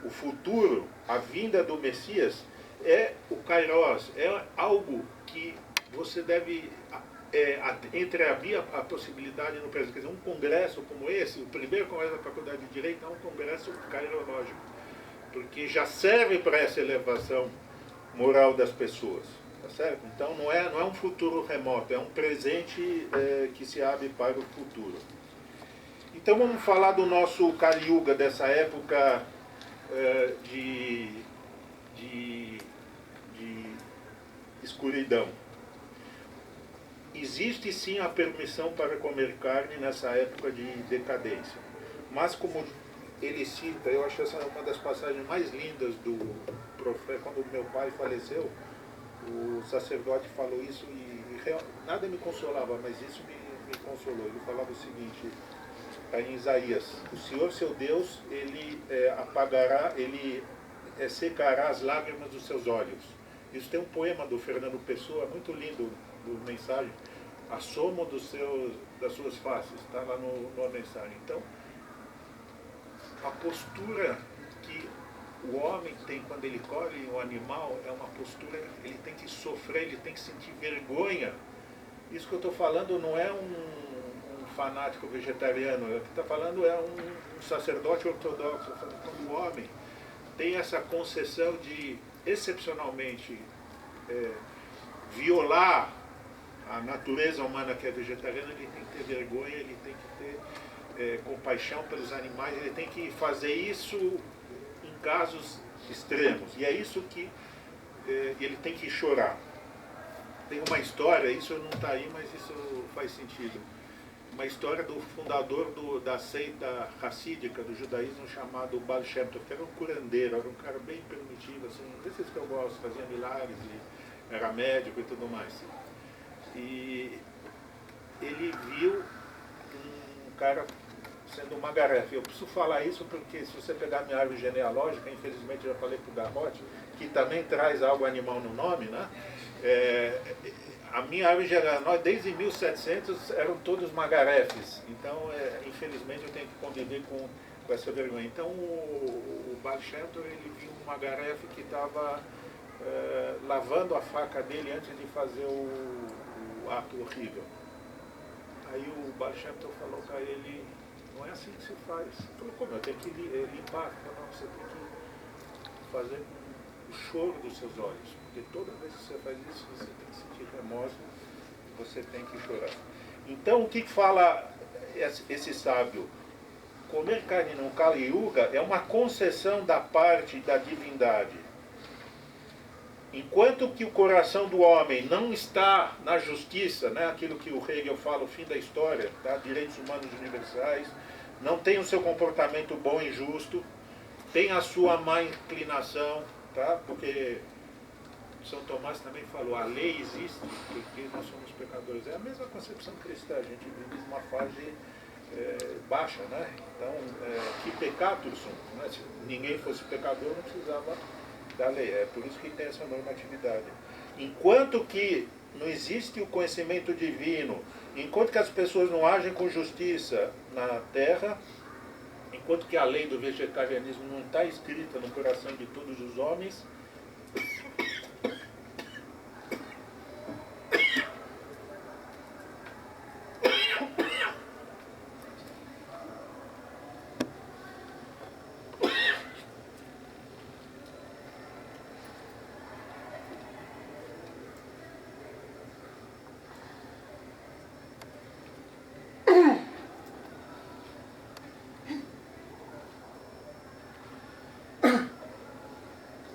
O futuro, a vinda do Messias, é o Kairos, é algo que você deve entreabrir a possibilidade no presente. Quer dizer, um congresso como esse, o primeiro congresso da Faculdade de Direito, é um congresso kairológico, porque já serve para essa elevação moral das pessoas, tá certo? Então não é um futuro remoto, é um presente que se abre para o futuro. Então vamos falar do nosso Kali Yuga, dessa época de escuridão. Existe sim a permissão para comer carne nessa época de decadência, mas como ele cita, eu acho essa uma das passagens mais lindas do profeta. Quando meu pai faleceu, o sacerdote falou isso e nada me consolava, mas isso me consolou. Ele falava o seguinte, em Isaías: o Senhor seu Deus, ele apagará, ele secará as lágrimas dos seus olhos. Isso tem um poema do Fernando Pessoa, muito lindo, do mensagem, a soma das suas faces, está lá na mensagem. Então, a postura que o homem tem quando ele colhe um animal é uma postura, ele tem que sofrer, ele tem que sentir vergonha. Isso que eu estou falando não é um fanático vegetariano, o que está falando é um sacerdote ortodoxo. Quando o homem tem essa concessão de, excepcionalmente, violar a natureza humana que é vegetariana, ele tem que ter vergonha, ele tem que ter compaixão pelos animais, ele tem que fazer isso em casos extremos. E é isso que ele tem que chorar. Tem uma história, isso não está aí, mas isso faz sentido. Uma história do fundador da seita racídica do judaísmo, chamado Baal Shem Tov, que era um curandeiro, era um cara bem primitivo, assim, desses que eu gosto, fazia milagres, e era médico e tudo mais. E ele viu um cara sendo uma garefa. Eu preciso falar isso porque, se você pegar minha árvore genealógica, infelizmente eu já falei para o Garrote, que também traz algo animal no nome, né? A minha árvore genealógica, desde 1700, eram todos magarefes. Então, infelizmente, eu tenho que conviver com essa vergonha. Então, o Baal Shem Tov, ele viu um magarefe que estava lavando a faca dele antes de fazer o ato horrível. Aí o Baal Shem Tov falou para ele: não é assim que se faz. Ele falou: como? Eu tenho que limpar. Ele falou: não, você tem que fazer o choro dos seus olhos, porque toda vez que você faz isso, você tem que sentir remorso, você tem que chorar. Então, o que fala esse sábio? Comer carne no Kali Yuga é uma concessão da parte da divindade. Enquanto que o coração do homem não está na justiça, né, aquilo que o Hegel fala, o fim da história, tá, direitos humanos universais, não tem o seu comportamento bom e justo, tem a sua má inclinação, tá, porque São Tomás também falou, a lei existe porque nós somos pecadores. É a mesma concepção cristã, a gente vive uma fase baixa, né? Então, que peccator sum, né? Se ninguém fosse pecador, não precisava da lei. É por isso que tem essa normatividade. Enquanto que não existe o conhecimento divino, enquanto que as pessoas não agem com justiça na terra, enquanto que a lei do vegetarianismo não está escrita no coração de todos os homens,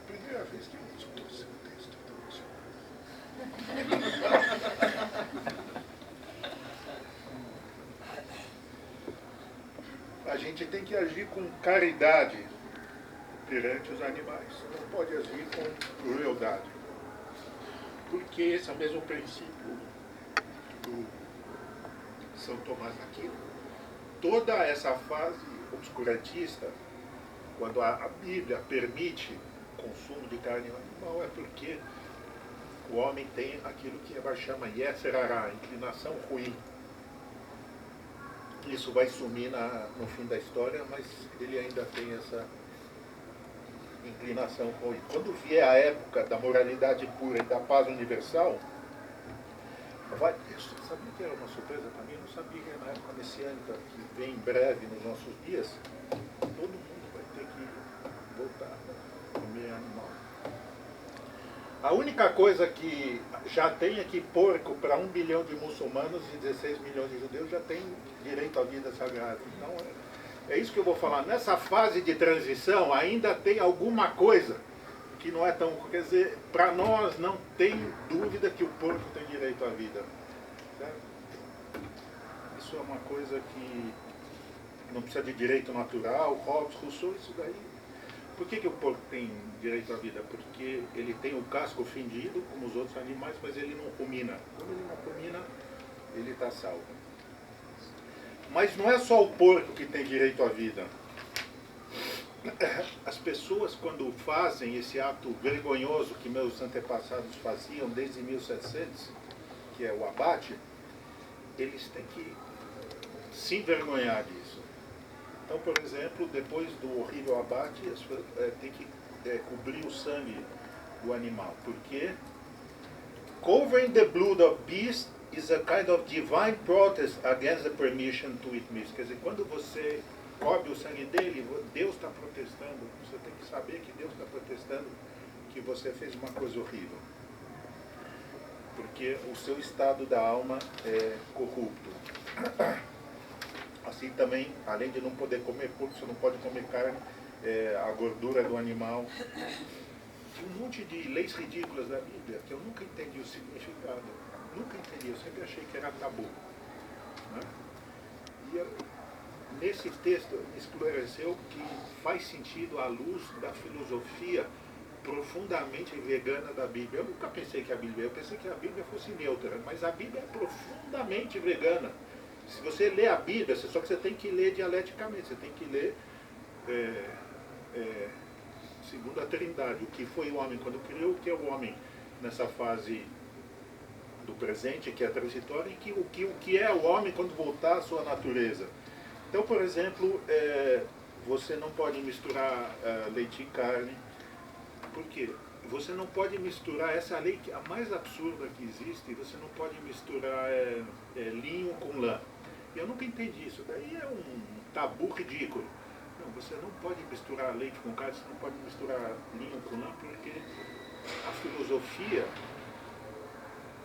primeira vez que eu escuto esse texto, a gente tem que agir com caridade perante os animais, não pode agir com crueldade, porque esse é o mesmo princípio do São Tomás d'Aquino. Toda essa fase obscurantista, quando a Bíblia permite o consumo de carne animal, é porque o homem tem aquilo que Eva chama Yetzer Hara, inclinação ruim. Isso vai sumir no fim da história, mas ele ainda tem essa inclinação ruim. Quando vier a época da moralidade pura e da paz universal, isso, sabia que era uma surpresa para mim? Eu não sabia que na época messiânica, que vem em breve nos nossos dias, todo mundo vai ter que voltar a comer animal. A única coisa que já tem aqui porco para 1 bilhão de muçulmanos e 16 milhões de judeus já tem direito à vida sagrada. Então é isso que eu vou falar. Nessa fase de transição ainda tem alguma coisa que não é tão... Quer dizer, para nós não tem dúvida que o porco tem direito à vida. Certo? Isso é uma coisa que não precisa de direito natural, Hobbes, Rousseau, isso daí. Por que o porco tem direito à vida? Porque ele tem o casco fendido, como os outros animais, mas ele não rumina. Como ele não rumina, ele está salvo. Mas não é só o porco que tem direito à vida. As pessoas, quando fazem esse ato vergonhoso que meus antepassados faziam desde 1700, que é o abate, eles têm que se envergonhar disso. Então, por exemplo, depois do horrível abate, tem que cobrir o sangue do animal. Porque covering the blood of beast is a kind of divine protest against the permission to eat meat. Quer dizer, quando você cobre o sangue dele, Deus está protestando. Você tem que saber que Deus está protestando que você fez uma coisa horrível. Porque o seu estado da alma é corrupto. Assim também, além de não poder comer porco, você não pode comer carne, a gordura do animal. Tem um monte de leis ridículas da Bíblia que eu nunca entendi o significado. Nunca entendi, eu sempre achei que era tabu. Né? E nesse texto me esclareceu que faz sentido à luz da filosofia profundamente vegana da Bíblia. Eu nunca pensei que a Bíblia, eu pensei que a Bíblia fosse neutra, mas a Bíblia é profundamente vegana. Se você lê a Bíblia, só que você tem que ler dialeticamente, você tem que ler segundo a Trindade, o que foi o homem quando criou, o que é o homem nessa fase do presente, que é transitória, e o que é o homem quando voltar à sua natureza. Então, por exemplo, você não pode misturar leite e carne. Por quê? Você não pode misturar, essa lei a mais absurda que existe, você não pode misturar linho com lã. Eu nunca entendi isso. Daí é um tabu ridículo. Não, você não pode misturar leite com carne, você não pode misturar linho com lã, porque a filosofia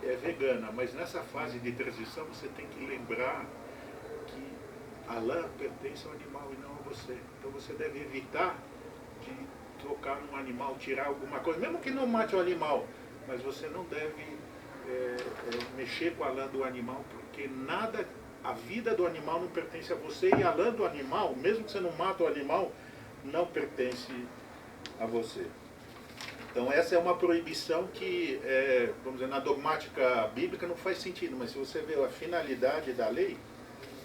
é vegana, mas nessa fase de transição você tem que lembrar que a lã pertence ao animal e não a você. Então você deve evitar de tocar num animal, tirar alguma coisa, mesmo que não mate o animal, mas você não deve mexer com a lã do animal, porque nada, a vida do animal não pertence a você, e a lã do animal, mesmo que você não mate o animal, não pertence a você. Então essa é uma proibição que, vamos dizer, na dogmática bíblica não faz sentido, mas se você vê a finalidade da lei,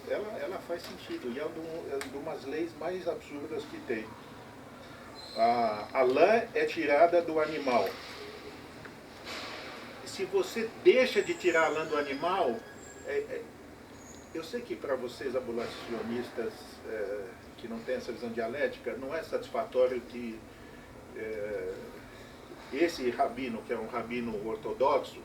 ela faz sentido, e é uma de umas leis mais absurdas que tem. A lã é tirada do animal. Se você deixa de tirar a lã do animal, eu sei que para vocês abolicionistas que não têm essa visão dialética, não é satisfatório que esse rabino, que é um rabino ortodoxo,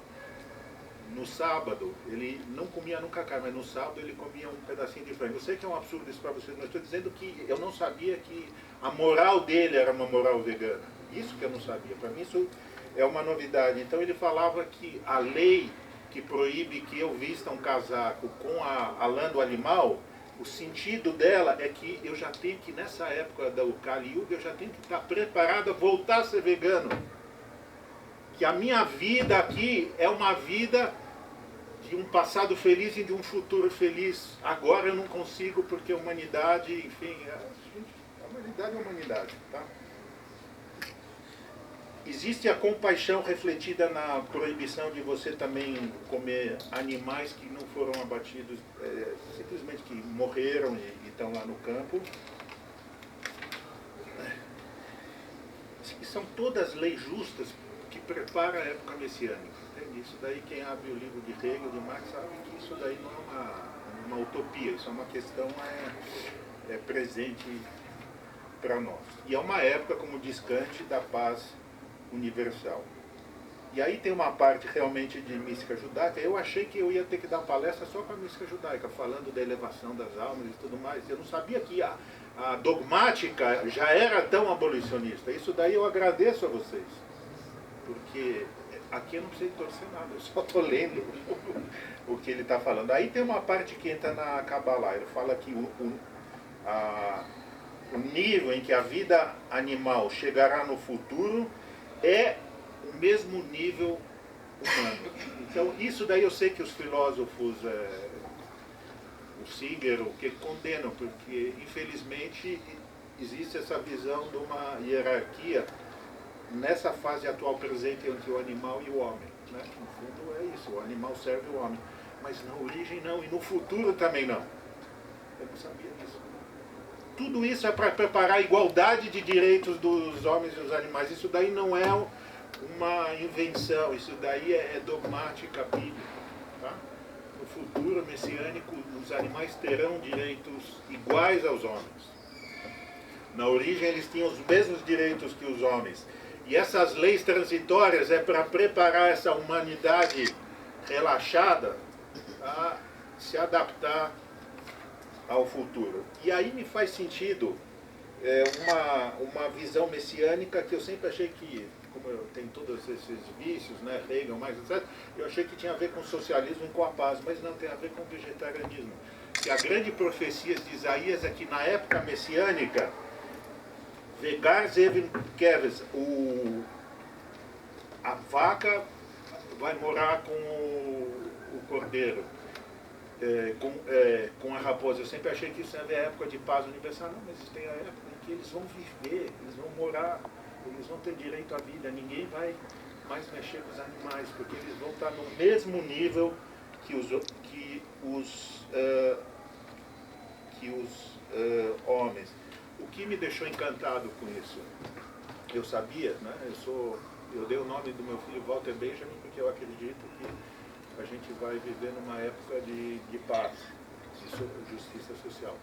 no sábado, ele não comia nunca carne, mas no sábado ele comia um pedacinho de frango. Eu sei que é um absurdo isso para vocês, mas estou dizendo que eu não sabia que a moral dele era uma moral vegana. Isso que eu não sabia. Para mim isso é uma novidade. Então ele falava que a lei que proíbe que eu vista um casaco com a lã do animal, o sentido dela é que eu já tenho que, nessa época do Kali Yuga, eu já tenho que estar preparado a voltar a ser vegano. Que a minha vida aqui é uma vida de um passado feliz e de um futuro feliz. Agora eu não consigo porque a humanidade, enfim, a humanidade é a humanidade, tá? Existe a compaixão refletida na proibição de você também comer animais que não foram abatidos, simplesmente que morreram e estão lá no campo. E são todas leis justas que preparam a época messiânica. Entende? Isso daí, quem abre o livro de Hegel, de Marx, sabe que isso daí não é uma utopia, isso é uma questão presente para nós. E é uma época, como diz Kant, da paz universal. E aí tem uma parte realmente de mística judaica. Eu achei que eu ia ter que dar palestra só para a mística judaica, falando da elevação das almas e tudo mais. Eu não sabia que a dogmática já era tão abolicionista. Isso daí eu agradeço a vocês, porque aqui eu não preciso torcer nada, eu só estou lendo o que ele está falando. Aí tem uma parte que entra na Kabbalah. Ele fala que o nível em que a vida animal chegará no futuro é o mesmo nível humano. Então isso daí eu sei que os filósofos, o Singer, o que condenam, porque infelizmente existe essa visão de uma hierarquia nessa fase atual presente entre o animal e o homem, né? No fundo é isso, o animal serve o homem, mas na origem não, e no futuro também não. Eu não sabia disso. Tudo isso é para preparar a igualdade de direitos dos homens e dos animais. Isso daí não é uma invenção, isso daí é dogmática bíblica. Tá? No futuro messiânico, os animais terão direitos iguais aos homens. Na origem, eles tinham os mesmos direitos que os homens. E essas leis transitórias é para preparar essa humanidade relaxada a se adaptar ao futuro. E aí me faz sentido uma visão messiânica que eu sempre achei que, como eu tenho todos esses vícios, né, Hegel, mais etc., eu achei que tinha a ver com o socialismo e com a paz, mas não, tem a ver com o vegetarianismo. E a grande profecia de Isaías é que na época messiânica, Vegar Zevin Keves, a vaca vai morar com o cordeiro. Com a raposa. Eu sempre achei que isso era a época de paz universal. Não, mas tem a época em que eles vão viver, eles vão morar, eles vão ter direito à vida, ninguém vai mais mexer com os animais, porque eles vão estar no mesmo nível que os homens. O que me deixou encantado com isso? Eu sabia, né? Eu dei o nome do meu filho Walter Benjamin porque eu acredito que a gente vai viver numa época de paz, de justiça social.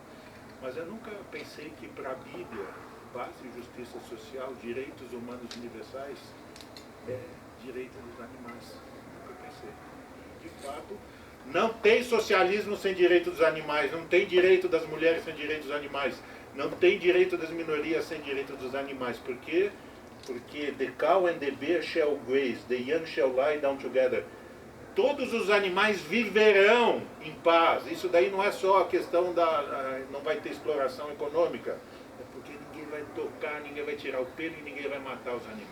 Mas eu nunca pensei que para a Bíblia, paz e justiça social, direitos humanos universais, é direito dos animais. Nunca pensei. De fato, não tem socialismo sem direito dos animais, não tem direito das mulheres sem direito dos animais, não tem direito das minorias sem direito dos animais. Por quê? Porque the cow and the bear shall graze, the young shall lie down together. Todos os animais viverão em paz. Isso daí não é só a questão não vai ter exploração econômica. É porque ninguém vai tocar, ninguém vai tirar o pelo e ninguém vai matar os animais.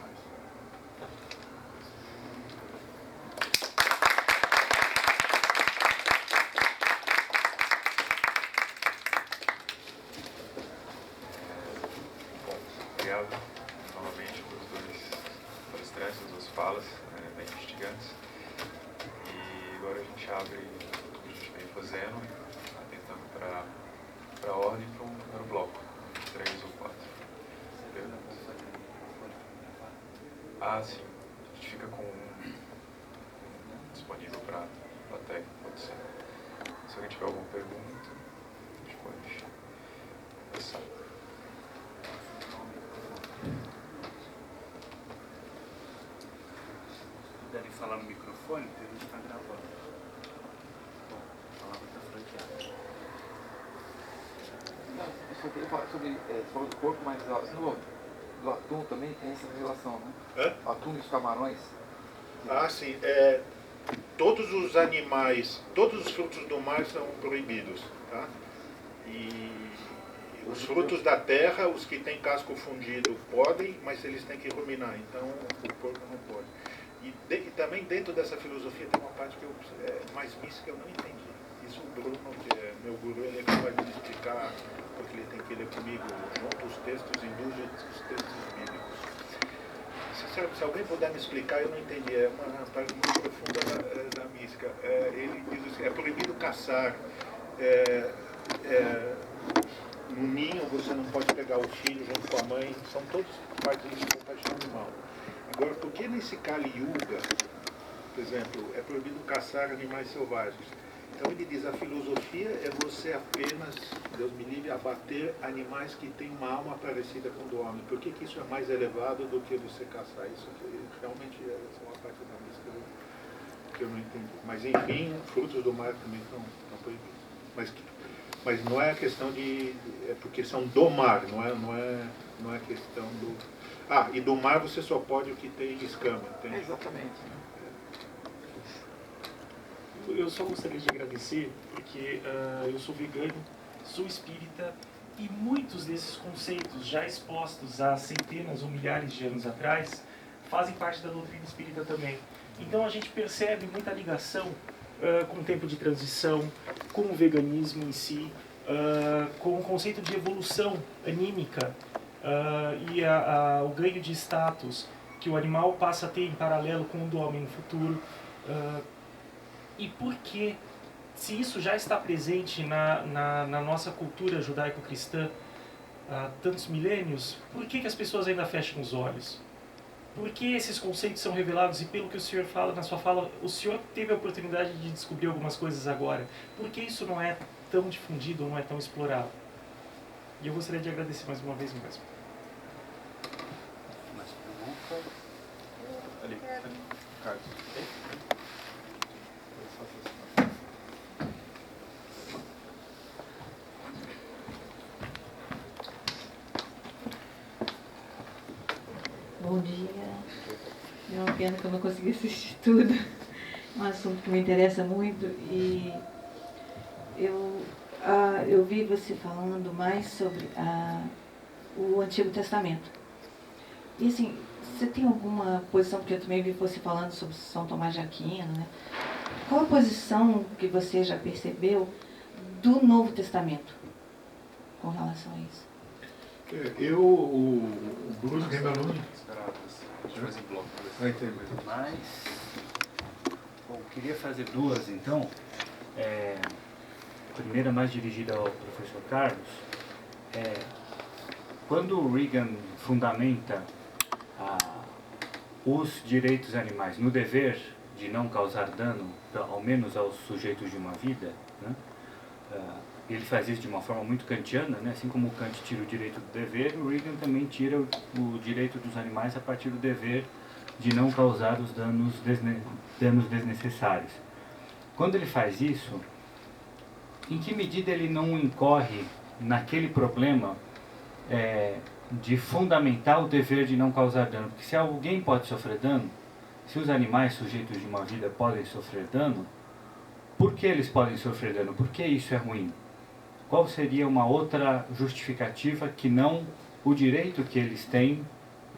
Bom, obrigado novamente pelos dois palestrantes, as duas falas bem instigantes. Agora a gente abre o que a gente vem fazendo, tentando para a ordem e para o primeiro bloco. 3 ou 4. Ah, sim. A gente fica com um disponível para a plateia, pode ser. Se alguém tiver alguma pergunta, a gente pode começar. Deve falar no microfone, porque a gente está gravando. Bom, a palavra está franqueada. Eu só queria falar sobre, você falou do corpo, mas do atum também tem essa relação, né? Hã? Atum e os camarões. Ah, sim. Todos os animais, todos os frutos do mar são proibidos, tá? E os frutos da terra, os que têm casco fundido podem, mas eles têm que ruminar, então o porco não pode. E também dentro dessa filosofia tem uma parte que mais mística que eu não entendi. Isso o Bruno, que é meu guru, ele acaba de me explicar, porque ele tem que ler comigo junto os textos indulgentes, os textos bíblicos. Se alguém puder me explicar, eu não entendi. É uma parte muito profunda da mística. Ele diz assim, é proibido caçar. No ninho você não pode pegar o filho junto com a mãe. São todos partes de compaixão animal. Agora, por que nesse Kali Yuga, por exemplo, é proibido caçar animais selvagens? Então ele diz, a filosofia é você apenas, Deus me livre, abater animais que têm uma alma parecida com a do homem. Por que isso é mais elevado do que você caçar? Isso realmente é uma parte da mística que eu não entendi. Mas enfim, frutos do mar também estão proibidos. Mas não é a questão de... É porque são do mar, não é questão do... Ah, e do mar você só pode o que tem escama. Entende? Exatamente. Eu só gostaria de agradecer, porque eu sou vegano, sou espírita, e muitos desses conceitos já expostos há centenas ou milhares de anos atrás fazem parte da doutrina espírita também. Então a gente percebe muita ligação com o tempo de transição, com o veganismo em si, com o conceito de evolução anímica e o ganho de status que o animal passa a ter em paralelo com o do homem no futuro. E por que, se isso já está presente na nossa cultura judaico-cristã há tantos milênios, por que as pessoas ainda fecham os olhos? Por que esses conceitos são revelados? E pelo que o senhor fala na sua fala, o senhor teve a oportunidade de descobrir algumas coisas agora. Por que isso não é tão difundido ou não é tão explorado? E eu gostaria de agradecer mais uma vez mesmo. Mais pergunta? Ali, Carlos. Bom dia. É uma pena que eu não consegui assistir tudo. É um assunto que me interessa muito e eu vi você falando mais sobre o Antigo Testamento. E assim, você tem alguma posição, porque eu também vi você falando sobre São Tomás de Aquino, né? Qual a posição que você já percebeu do Novo Testamento com relação a isso? O Bruno Remeloni. A gente faz em bloco. Mas, bom, queria fazer duas então. A primeira mais dirigida ao professor Carlos. Quando o Reagan fundamenta os direitos animais no dever de não causar dano, ao menos aos sujeitos de uma vida, né? Ele faz isso de uma forma muito kantiana, né? Assim como o Kant tira o direito do dever, o Reagan também tira o direito dos animais a partir do dever de não causar os danos desnecessários. Quando ele faz isso, em que medida ele não incorre naquele problema de fundamentar o dever de não causar dano? Porque se alguém pode sofrer dano, se os animais sujeitos de uma vida podem sofrer dano, por que eles podem sofrer dano? Por que isso é ruim? Qual seria uma outra justificativa que não o direito que eles têm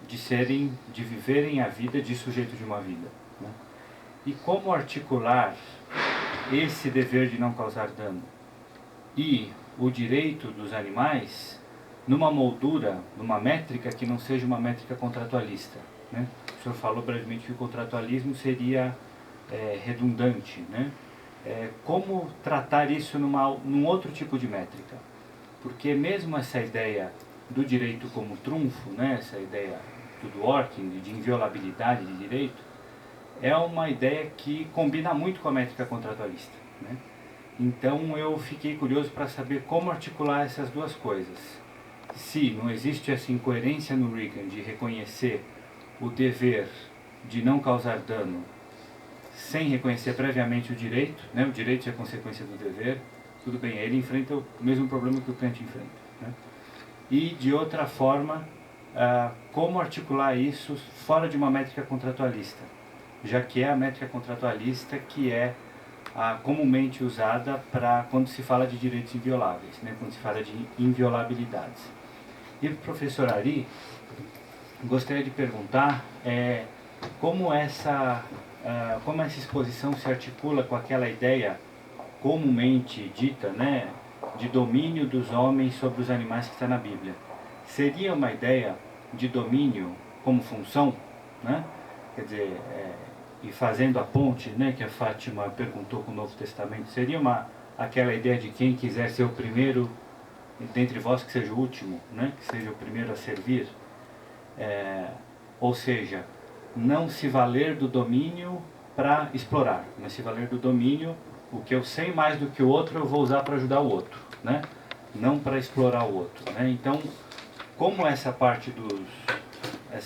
de viverem a vida de sujeito de uma vida, né? E como articular esse dever de não causar dano e o direito dos animais numa moldura, numa métrica que não seja uma métrica contratualista, né? O senhor falou brevemente que o contratualismo seria redundante, né? como tratar isso num outro tipo de métrica. Porque mesmo essa ideia do direito como trunfo, né, essa ideia do Dworkin, de inviolabilidade de direito, é uma ideia que combina muito com a métrica contratualista, né? Então eu fiquei curioso para saber como articular essas duas coisas. Se não existe essa incoerência no Reagan de reconhecer o dever de não causar dano sem reconhecer previamente o direito, né? O direito é consequência do dever, tudo bem, ele enfrenta o mesmo problema que o Kant enfrenta, né? E de outra forma, como articular isso fora de uma métrica contratualista, já que é a métrica contratualista que é comumente usada para quando se fala de direitos invioláveis, né? Quando se fala de inviolabilidades. E para o professor Ari, gostaria de perguntar como essa exposição se articula com aquela ideia comumente dita, né, de domínio dos homens sobre os animais que está na Bíblia. Seria uma ideia de domínio como função, né? Quer dizer, e fazendo a ponte, né, que a Fátima perguntou com o Novo Testamento, seria aquela ideia de quem quiser ser o primeiro dentre vós que seja o último, né, que seja o primeiro a servir, ou seja, não se valer do domínio para explorar, mas se valer do domínio, o que eu sei mais do que o outro eu vou usar para ajudar o outro, né, não para explorar o outro, né? Então, como essa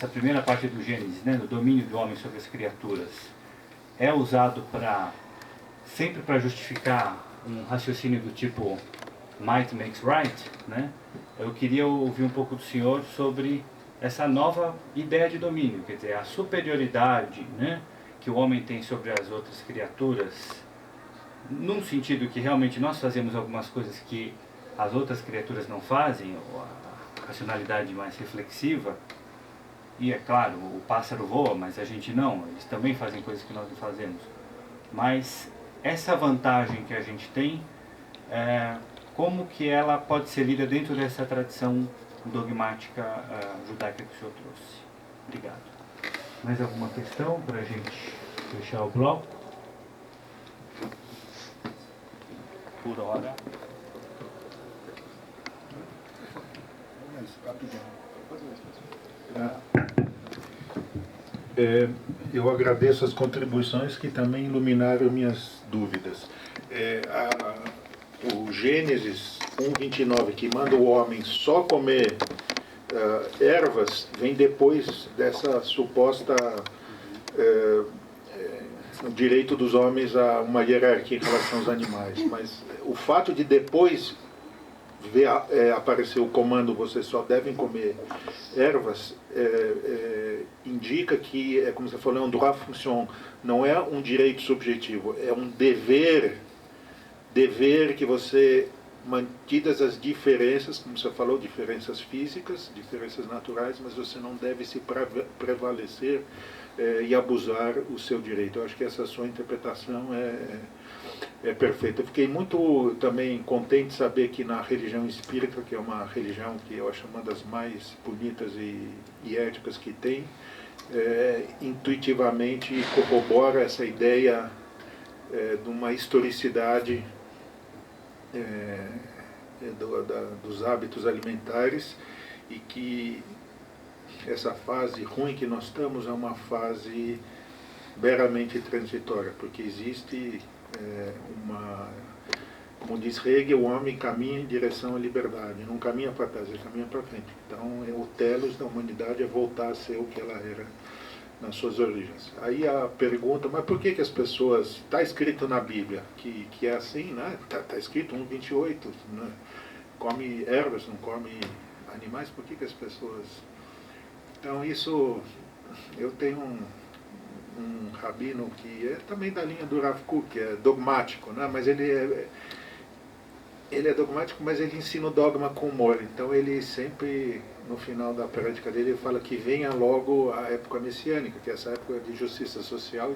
primeira parte do Gênesis, né, do domínio do homem sobre as criaturas, é usado sempre para justificar um raciocínio do tipo might makes right, né? Eu queria ouvir um pouco do senhor sobre essa nova ideia de domínio, quer dizer, a superioridade, né, que o homem tem sobre as outras criaturas, num sentido que realmente nós fazemos algumas coisas que as outras criaturas não fazem, a racionalidade mais reflexiva. E é claro, o pássaro voa, mas a gente não, eles também fazem coisas que nós não fazemos. Mas essa vantagem que a gente tem, como que ela pode ser lida dentro dessa tradição dogmática judaica que o senhor trouxe? Obrigado. Mais alguma questão para a gente fechar o bloco? Por hora. Eu agradeço as contribuições que também iluminaram minhas dúvidas. O Gênesis 1:29, que manda o homem só comer ervas, vem depois dessa suposta direito dos homens a uma hierarquia em relação aos animais. Mas o fato de depois aparecer o comando, vocês só devem comer ervas, indica que, como você falou, é um droit fonction, não é um direito subjetivo, é um dever que você, mantidas as diferenças, como você falou, diferenças físicas, diferenças naturais, mas você não deve se prevalecer e abusar o seu direito. Eu acho que essa sua interpretação é perfeita. Eu fiquei muito também contente de saber que na religião espírita, que é uma religião que eu acho uma das mais bonitas e éticas que tem, intuitivamente corrobora essa ideia de uma historicidade dos hábitos alimentares, e que essa fase ruim que nós estamos é uma fase meramente transitória, porque existe como diz Hegel, o homem caminha em direção à liberdade, não caminha para trás, ele caminha para frente. Então, o telos da humanidade é voltar a ser o que ela era nas suas origens. Aí a pergunta, mas por que as pessoas... Está escrito na Bíblia que é assim, né? Está escrito 1:28, né? Come ervas, não come animais, por que as pessoas... Então, isso... Eu tenho um rabino que é também da linha do Rav Kook, que é dogmático, né? Mas ele é dogmático, mas ele ensina o dogma com humor. Então ele sempre, no final da prática dele, ele fala que venha logo a época messiânica, que é essa época de justiça social,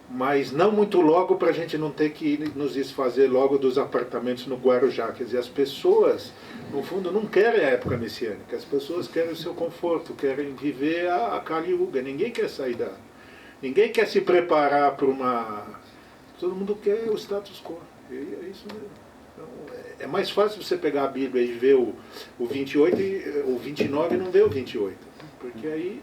mas não muito logo, para a gente não ter que nos desfazer logo dos apartamentos no Guarujá. Quer dizer, as pessoas, no fundo, não querem a época messiânica, as pessoas querem o seu conforto, querem viver a Kali Yuga. Ninguém quer sair Ninguém quer se preparar para Todo mundo quer o status quo. E é isso mesmo. Então, é mais fácil você pegar a Bíblia e ver o 28, o 29 e não ver o 28. Porque aí,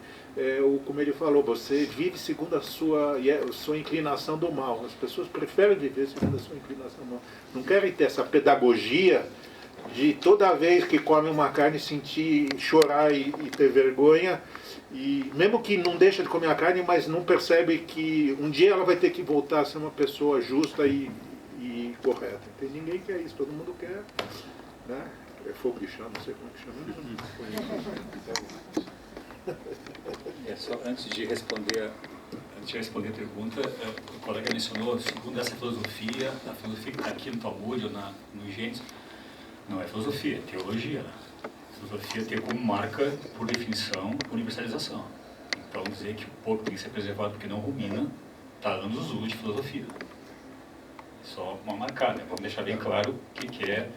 como ele falou, você vive segundo a sua inclinação do mal. As pessoas preferem viver segundo a sua inclinação do mal. Não querem ter essa pedagogia de toda vez que come uma carne sentir, chorar e ter vergonha. E mesmo que não deixa de comer a carne, mas não percebe que um dia ela vai ter que voltar a ser uma pessoa justa e correta. Tem ninguém quer isso, todo mundo quer, né? É fogo de chão, não sei como é que chama. Só antes de responder a pergunta, o colega mencionou, segundo essa filosofia, a filosofia aqui no Talmud ou no Gênesis, não é filosofia, é teologia, né? Filosofia tem como marca, por definição, universalização. Então, dizer que o porco tem que ser preservado porque não rumina, está anos luz de filosofia. Só uma marcada, né? Vamos deixar bem claro o que é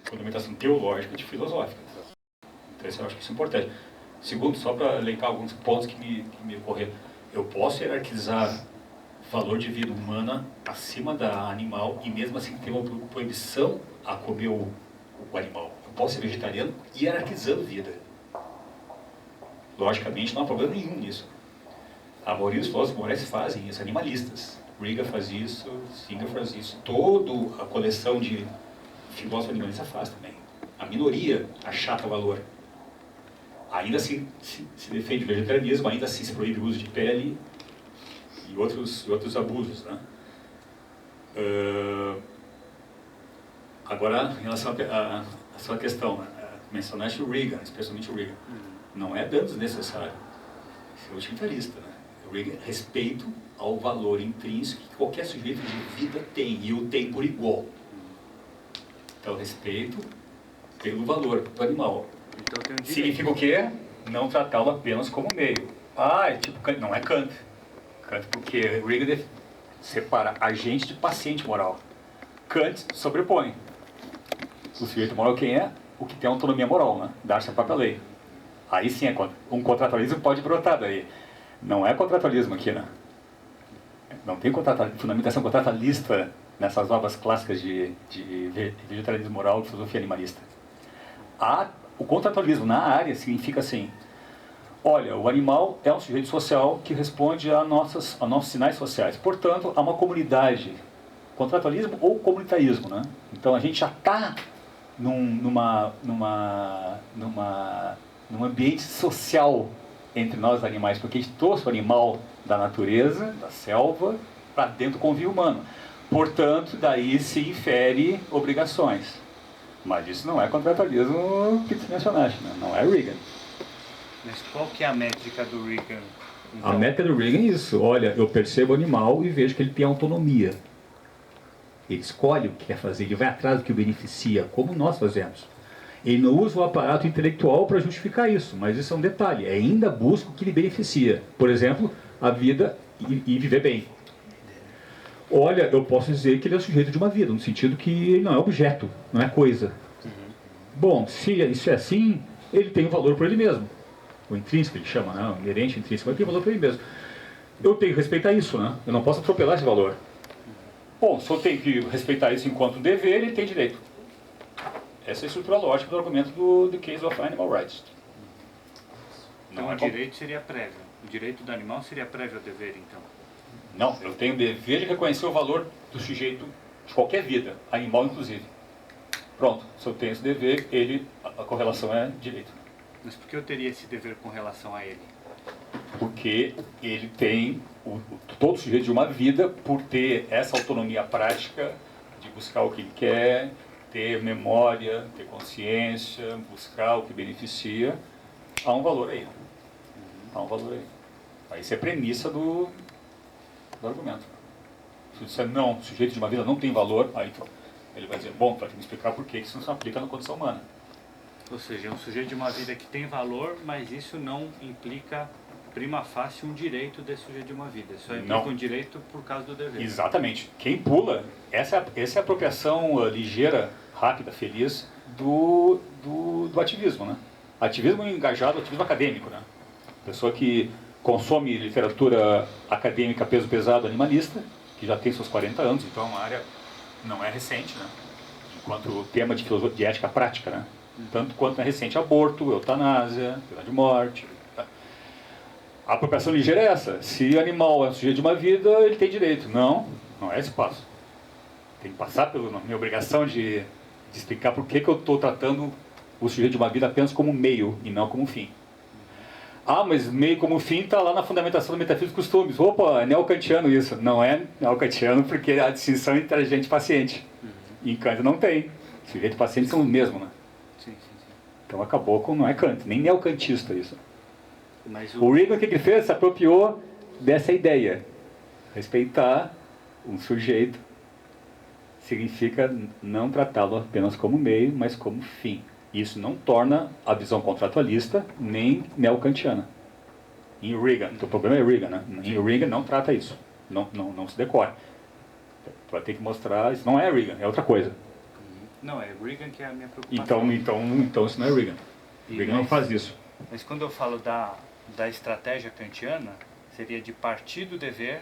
fundamentação teológica de filosófica. Então, eu acho que isso é importante. Segundo, só para elencar alguns pontos que me ocorreram, eu posso hierarquizar valor de vida humana acima da animal e mesmo assim ter uma proibição a comer o animal. Posso ser vegetariano hierarquizando vida. Logicamente, não há problema nenhum nisso. A maioria dos filósofos morais fazem isso, animalistas. Riga faz isso, Singer faz isso. Toda a coleção de filósofos animalistas faz também. A minoria achata valor. Ainda assim se defende o vegetarianismo, ainda assim se proíbe o uso de pele e outros abusos, né? Agora, em relação a sua questão, mencionaste o Reagan, especialmente o Reagan. Não é danos necessário. Isso é utilitarista, né? O Reagan, respeito ao valor intrínseco que qualquer sujeito de vida tem, e o tem por igual. Então, respeito pelo valor do animal. Então, tem um significa o quê? Não tratá-lo apenas como meio. Não é Kant. Kant, porque Reagan separa agente de paciente moral. Kant sobrepõe. O sujeito moral quem é? O que tem autonomia moral, né? Dar-se a própria lei. Aí sim, um contratualismo pode brotar daí. Não é contratualismo aqui, né? Não tem fundamentação contratualista nessas obras clássicas de vegetarianismo moral e filosofia animalista. O contratualismo na área significa assim: olha, o animal é um sujeito social que responde a nossos sinais sociais. Portanto, há uma comunidade. Contratualismo ou comunitarismo, né? Então a gente já está num ambiente social entre nós animais, porque a gente trouxe o animal da natureza, da selva, para dentro do convívio humano. Portanto, daí se infere obrigações. Mas isso não é contratualismo que tu mencionaste, né? Não é Reagan. Mas qual que é a métrica do Reagan? Então? A métrica do Reagan é isso. Olha, eu percebo o animal e vejo que ele tem autonomia. Ele escolhe o que quer fazer, ele vai atrás do que o beneficia, como nós fazemos. Ele não usa o aparato intelectual para justificar isso, mas isso é um detalhe. Ainda busca o que lhe beneficia. Por exemplo, a vida e viver bem. Olha, eu posso dizer que ele é o sujeito de uma vida, no sentido que ele não é objeto, não é coisa. Bom, se isso é assim, ele tem um valor por ele mesmo. O intrínseco, ele chama, né? O inerente intrínseco, ele tem valor por ele mesmo. Eu tenho que respeitar isso, né? Eu não posso atropelar esse valor. Bom, se eu tenho que respeitar isso enquanto dever, ele tem direito. Essa é a estrutura lógica do argumento do Case of Animal Rights. Então o direito seria prévio. O direito do animal seria prévio ao dever, então? Não, eu tenho o dever de reconhecer o valor do sujeito de qualquer vida, animal inclusive. Pronto, se eu tenho esse dever, a correlação é direito. Mas por que eu teria esse dever com relação a ele? Porque ele tem, todo sujeito de uma vida, por ter essa autonomia prática de buscar o que ele quer, ter memória, ter consciência, buscar o que beneficia, há um valor aí. Há um valor aí. Isso é premissa do argumento. Se disser não, o sujeito de uma vida não tem valor, aí ele vai dizer, bom, vai ter que me explicar por que isso não se aplica na condição humana. Ou seja, é um sujeito de uma vida que tem valor, mas isso não implica, prima facie, um direito desse sujeito de uma vida. Só implica um direito por causa do dever. Exatamente. Quem pula, essa é a apropriação ligeira, rápida, feliz do ativismo, né? Ativismo engajado, ativismo acadêmico, né? Pessoa que consome literatura acadêmica peso pesado animalista, que que já tem seus 40 anos, então é uma área não é recente, né? Enquanto o tema de ética prática, né? Tanto quanto é recente aborto, eutanásia, pena de morte. Tá? A apropriação ligeira é essa. Se o animal é um sujeito de uma vida, ele tem direito. Não, não é esse passo. Tem que passar pela minha obrigação de explicar por que eu estou tratando o sujeito de uma vida apenas como meio e não como fim. Ah, mas meio como fim está lá na fundamentação do metafísico dos costumes. Opa, é neo-kantiano isso. Não é neo-kantiano porque a distinção entre agente e paciente. Em Kant não tem. Sujeito e paciente são o mesmo, né? Sim. Então acabou com... Não é Kant, nem neo-kantista isso. Mas O Reagan, o que ele fez? Se apropriou dessa ideia. Respeitar um sujeito significa não tratá-lo apenas como meio, mas como fim. Isso não torna a visão contratualista nem neo-kantiana. Em Reagan, o problema é Reagan, né? Em Reagan não trata isso. Não se decora. Tu vai ter que mostrar, isso não é Reagan, é outra coisa. não, é Reagan que é a minha preocupação. Então isso não é Reagan. Reagan não faz isso. Mas quando eu falo da estratégia kantiana, seria de partir do dever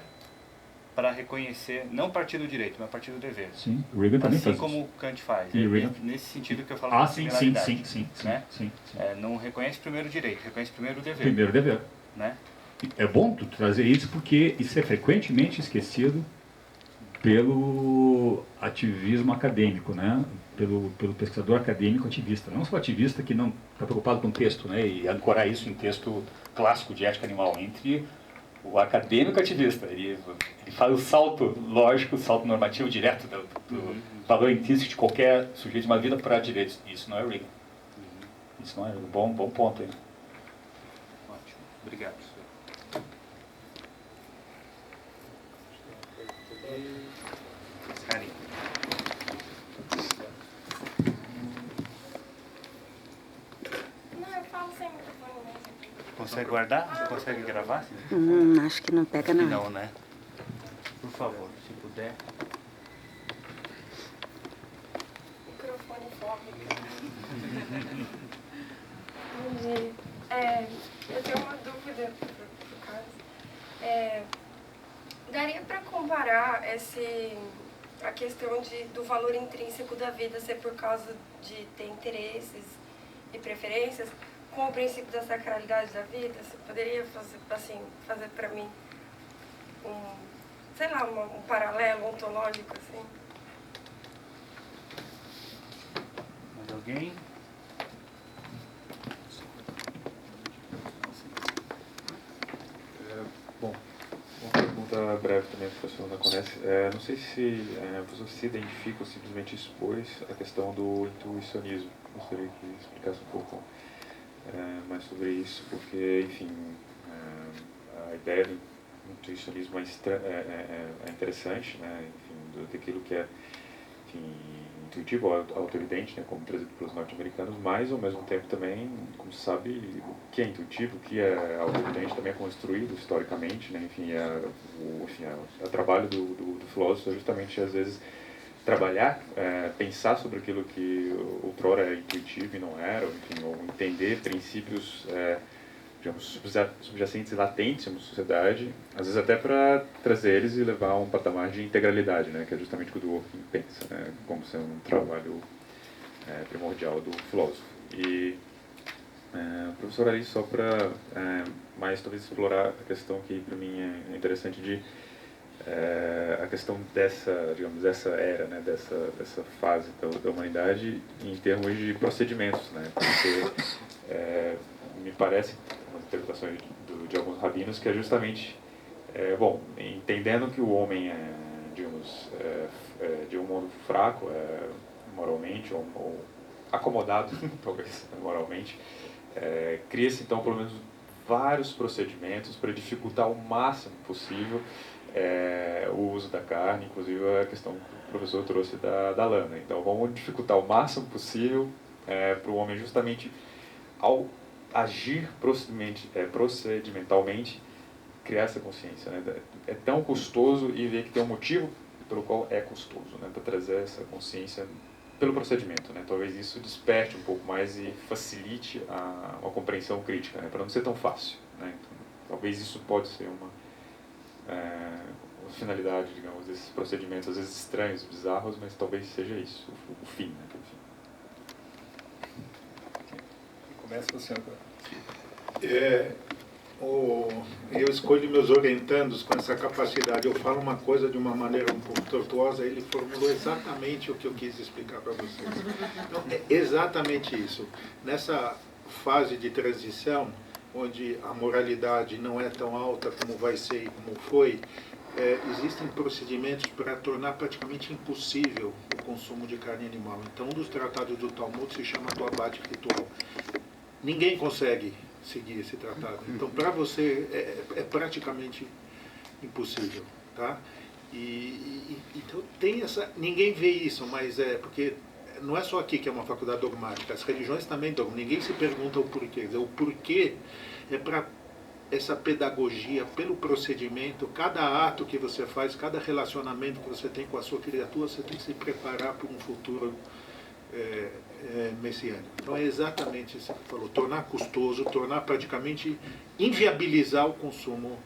para reconhecer, não partir do direito, mas partir do dever. Sim, Reagan também Assim faz como isso. Kant faz. E Reagan? Nesse sentido que eu falo Ah, de sim, similaridade, né? sim. Não reconhece primeiro o direito, reconhece primeiro o dever. Primeiro dever. Né? É bom tu trazer isso porque isso é frequentemente esquecido pelo ativismo acadêmico, né? Pelo pesquisador acadêmico ativista. Não só ativista que não está preocupado com texto, né? E ancorar isso em texto clássico de ética animal, entre o acadêmico ativista. Ele faz o salto lógico, o salto normativo direto do valor intrínseco de qualquer sujeito de uma vida para direitos. Isso não é Reagan. Isso não é um bom ponto aí. Ótimo, obrigado. Carinho. Não, eu falo sem microfone mesmo. Consegue guardar? Consegue gravar? Acho que não pega não. Não, né? Por favor, se puder. Microfone fóbico. Bom dia. Eu tenho uma dúvida pro Carlos. Daria para comparar a questão do valor intrínseco da vida ser por causa de ter interesses e preferências com o princípio da sacralidade da vida? Você poderia fazer para mim um paralelo ontológico assim? Mais alguém? Bom, uma pergunta breve também, professor Naconesse. Não sei se o professor se identifica ou simplesmente expôs a questão do intuicionismo. Gostaria que explicasse um pouco mais sobre isso, porque, enfim, a ideia do intuicionismo é interessante, né? Enfim, daquilo que é, enfim, intuitivo, autoevidente, né, como trazido pelos norte-americanos, mas ao mesmo tempo também, como se sabe, o que é intuitivo, o que é autoevidente também é construído historicamente, né, enfim, o trabalho do filósofo é justamente, às vezes, trabalhar, pensar sobre aquilo que outrora era intuitivo e não era, enfim, ou entender princípios, digamos, subjacentes e latentes em uma sociedade, às vezes até para trazer eles e levar a um patamar de integralidade, né, que é justamente o que o Dworkin pensa, né, como sendo um trabalho primordial do filósofo. E professor, ali só para mais talvez explorar a questão que para mim é interessante de a questão dessa era, né, dessa fase da humanidade em termos de procedimentos, né, porque me parece umas interpretações de alguns rabinos que é justamente entendendo que o homem digamos, de um modo fraco, moralmente, ou acomodado, talvez, moralmente, cria-se, então, pelo menos, vários procedimentos para dificultar o máximo possível o uso da carne, inclusive a questão que o professor trouxe da lana. Então, vamos dificultar o máximo possível para o homem, justamente, ao agir procedimentalmente, criar essa consciência, né? É tão custoso e ver que tem um motivo pelo qual é custoso, né? Para trazer essa consciência pelo procedimento, né? Talvez isso desperte um pouco mais e facilite uma compreensão crítica, né? Para não ser tão fácil, né? Então, talvez isso pode ser finalidade, digamos, desses procedimentos, às vezes estranhos, bizarros, mas talvez seja isso, o fim, né? Começa você agora. Eu escolho meus orientandos com essa capacidade. Eu falo uma coisa de uma maneira um pouco tortuosa, ele formulou exatamente o que eu quis explicar para vocês. Então, é exatamente isso. Nessa fase de transição, onde a moralidade não é tão alta como vai ser e como foi, existem procedimentos para tornar praticamente impossível o consumo de carne animal. Então, um dos tratados do Talmud se chama do abate ritual. Ninguém consegue seguir esse tratado. Então, para você, é praticamente impossível. Tá? Então, tem essa... Ninguém vê isso, mas porque não é só aqui que é uma faculdade dogmática. As religiões também dogmas. Ninguém se pergunta o porquê. O porquê é para essa pedagogia, pelo procedimento, cada ato que você faz, cada relacionamento que você tem com a sua criatura, você tem que se preparar para um futuro messiânico. Então é exatamente isso que falou, tornar custoso, tornar praticamente, inviabilizar o consumo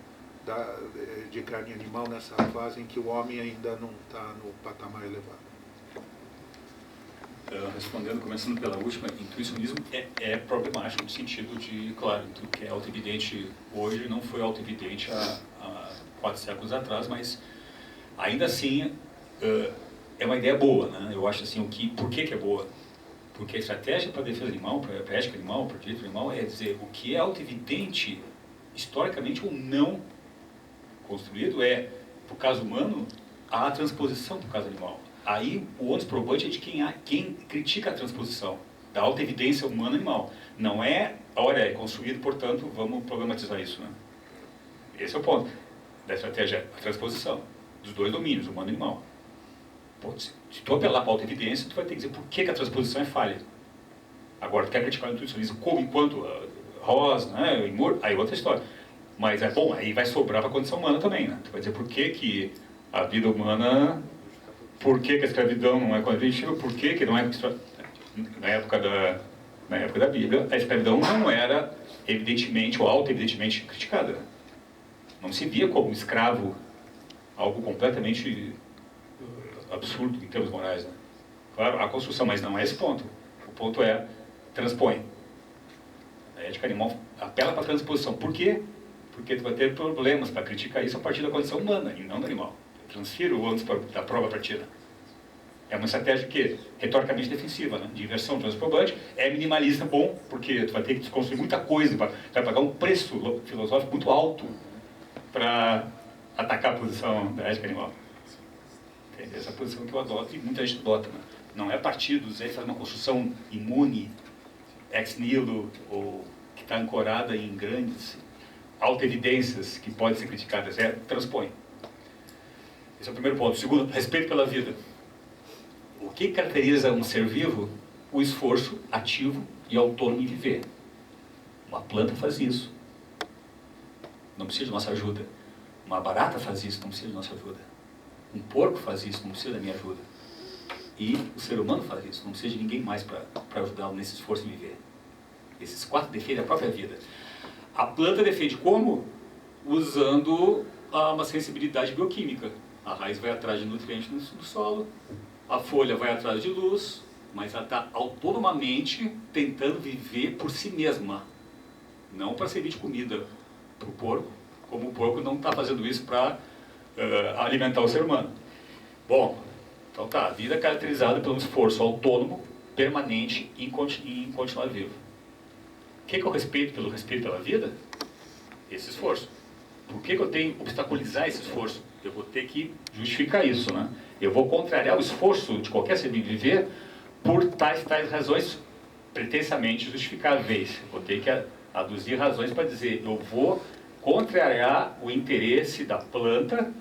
de carne animal nessa fase em que o homem ainda não está no patamar elevado. Respondendo, começando pela última, intuicionismo é problemático no sentido de, claro, tudo que é autoevidente hoje não foi autoevidente há 4 séculos atrás, mas ainda assim é uma ideia boa, né? Eu acho assim, por que é boa? Porque a estratégia para a defesa animal, para a ética animal, para o direito animal, é dizer o que é autoevidente, historicamente ou não construído, para o caso humano, a transposição para o caso animal. Aí o ônus probante é de quem critica a transposição da autoevidência humano-animal. Não é, olha, é construído, portanto, vamos problematizar isso, né? Esse é o ponto da estratégia, a transposição dos dois domínios, humano e animal. Se tu apelar para a autoevidência, tu vai ter que dizer por que a transposição é falha. Agora, tu quer criticar o intuicionismo como enquanto Ross, né, aí outra história. Mas bom, aí vai sobrar para a condição humana também, né? Tu vai dizer por que a vida humana, por que a escravidão não é conventiva, por que não é... Na época da Bíblia, a escravidão não era evidentemente ou auto-evidentemente criticada. Não se via como escravo algo completamente absurdo em termos morais, né? Claro, a construção, mas não é esse ponto. O ponto é, transpõe. A ética animal apela para a transposição. Por quê? Porque tu vai ter problemas para criticar isso a partir da condição humana e não do animal. Transfira o ônus da prova partida. É uma estratégia que retoricamente defensiva, né? De inversão transprobante, é minimalista, bom, porque tu vai ter que desconstruir muita coisa, vai pagar um preço filosófico muito alto para atacar a posição da ética animal. Essa posição que eu adoto e muita gente adota, né? Não é partidos, é fazer uma construção imune, ex nihilo, ou que está ancorada em grandes autoevidências que podem ser criticadas, transpõe. Esse é o primeiro ponto. Segundo, respeito pela vida. O que caracteriza um ser vivo? O esforço ativo e autônomo em viver. Uma planta faz isso. Não precisa de nossa ajuda. Uma barata faz isso, não precisa de nossa ajuda. Um porco faz isso, não precisa da minha ajuda. E o ser humano faz isso, não precisa de ninguém mais para ajudá-lo nesse esforço em viver. Esses 4 defendem a própria vida. A planta defende como? Usando uma sensibilidade bioquímica. A raiz vai atrás de nutrientes no solo, a folha vai atrás de luz, mas ela está autonomamente tentando viver por si mesma, não para servir de comida para o porco, como o porco não está fazendo isso para alimentar o ser humano. Bom, então tá, a vida é caracterizada pelo esforço autônomo, permanente em continuar vivo. O que eu respeito pelo respeito pela vida? Esse esforço. Por que eu tenho que obstaculizar esse esforço? Eu vou ter que justificar isso, né? Eu vou contrariar o esforço de qualquer ser vivo viver por tais razões pretensamente justificáveis. Eu vou ter que aduzir razões para dizer, eu vou contrariar o interesse da planta,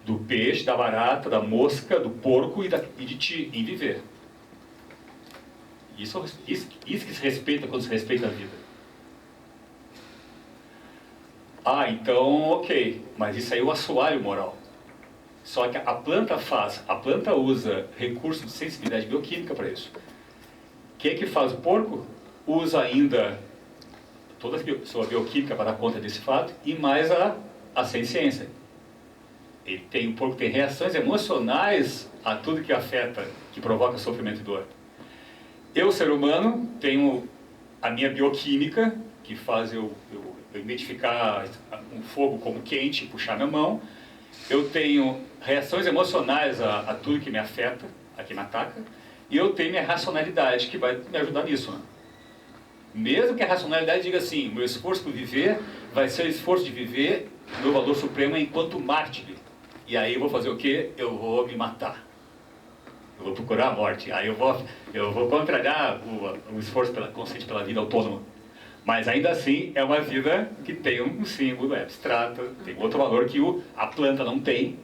do peixe, da barata, da mosca, do porco e de ti em viver. Isso que se respeita quando se respeita a vida. Então, ok, mas isso aí é o assoalho moral. Só que a planta usa recursos de sensibilidade bioquímica para isso. O que faz o porco? Usa ainda toda a sua bioquímica para dar conta desse fato e mais a senciência. O porco tem reações emocionais a tudo que afeta, que provoca sofrimento e dor. Eu, ser humano, tenho a minha bioquímica, que faz eu identificar um fogo como quente e puxar minha mão. Eu tenho reações emocionais a tudo que me afeta, a que me ataca. E eu tenho minha racionalidade, que vai me ajudar nisso, né? Mesmo que a racionalidade diga assim, meu esforço por viver vai ser o esforço de viver, meu valor supremo é enquanto mártir. E aí eu vou fazer o quê? Eu vou me matar. Eu vou procurar a morte. Aí eu vou contrariar o esforço consciente pela vida autônoma. Mas ainda assim é uma vida que tem um símbolo, é abstrata, tem outro valor que a planta não tem,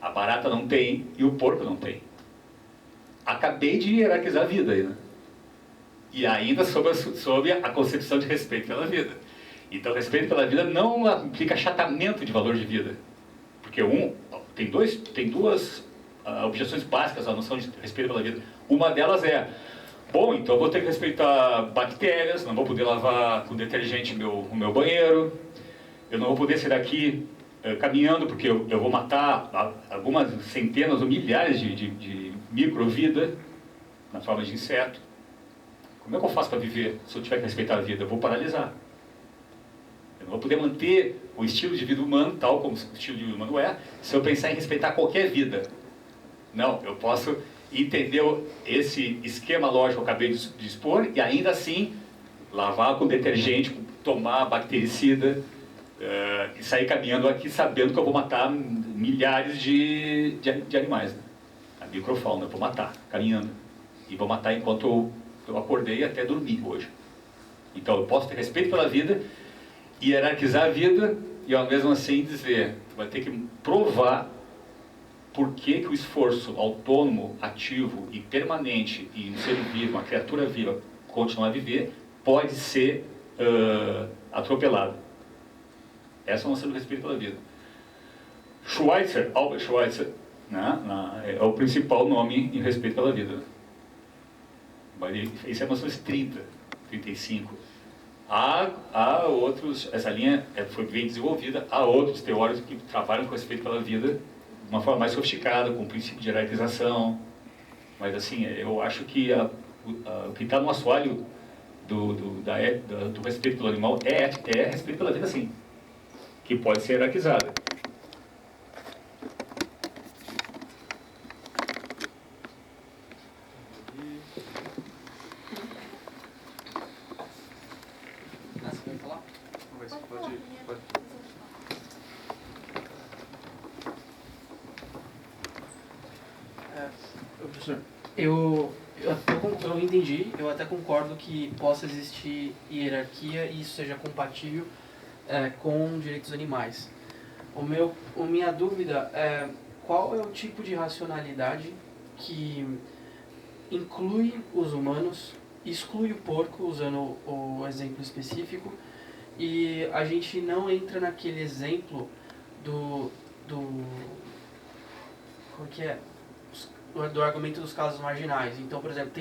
a barata não tem e o porco não tem. Acabei de hierarquizar a vida aí, né? E ainda sob a concepção de respeito pela vida. Então, respeito pela vida não implica achatamento de valor de vida. Porque tem duas objeções básicas à noção de respeito pela vida. Uma delas é, bom, então eu vou ter que respeitar bactérias, não vou poder lavar com detergente o meu banheiro, eu não vou poder sair daqui caminhando porque eu vou matar algumas centenas ou milhares de micro-vida na forma de inseto. Como é que eu faço para viver se eu tiver que respeitar a vida? Eu vou paralisar. Eu não vou poder manter o estilo de vida humano, tal como o estilo de vida humano é, se eu pensar em respeitar qualquer vida. Não, eu posso entender esse esquema lógico que eu acabei de expor e ainda assim lavar com detergente, tomar bactericida e sair caminhando aqui sabendo que eu vou matar milhares de animais. Né? A microfauna eu vou matar, caminhando. E vou matar enquanto eu acordei até dormir hoje. Então eu posso ter respeito pela vida, hierarquizar a vida e ao mesmo assim dizer, vai ter que provar por que o esforço autônomo, ativo e permanente em um ser vivo, uma criatura viva, continuar a viver, pode ser atropelado. Essa é a noção do respeito pela vida. Albert Schweitzer, né, é o principal nome em respeito pela vida. Isso é 1930, 35. Há outros, essa linha foi bem desenvolvida, há outros teóricos que trabalham com respeito pela vida de uma forma mais sofisticada, com o princípio de hierarquização. Mas assim, eu acho que o que está no assoalho do respeito pelo animal é respeito pela vida, sim, que pode ser hierarquizada. Professor, eu entendi, eu até concordo que possa existir hierarquia e isso seja compatível com direitos animais. Minha dúvida é qual é o tipo de racionalidade que inclui os humanos, exclui o porco, usando o exemplo específico, e a gente não entra naquele exemplo do argumento dos casos marginais. Então, por exemplo,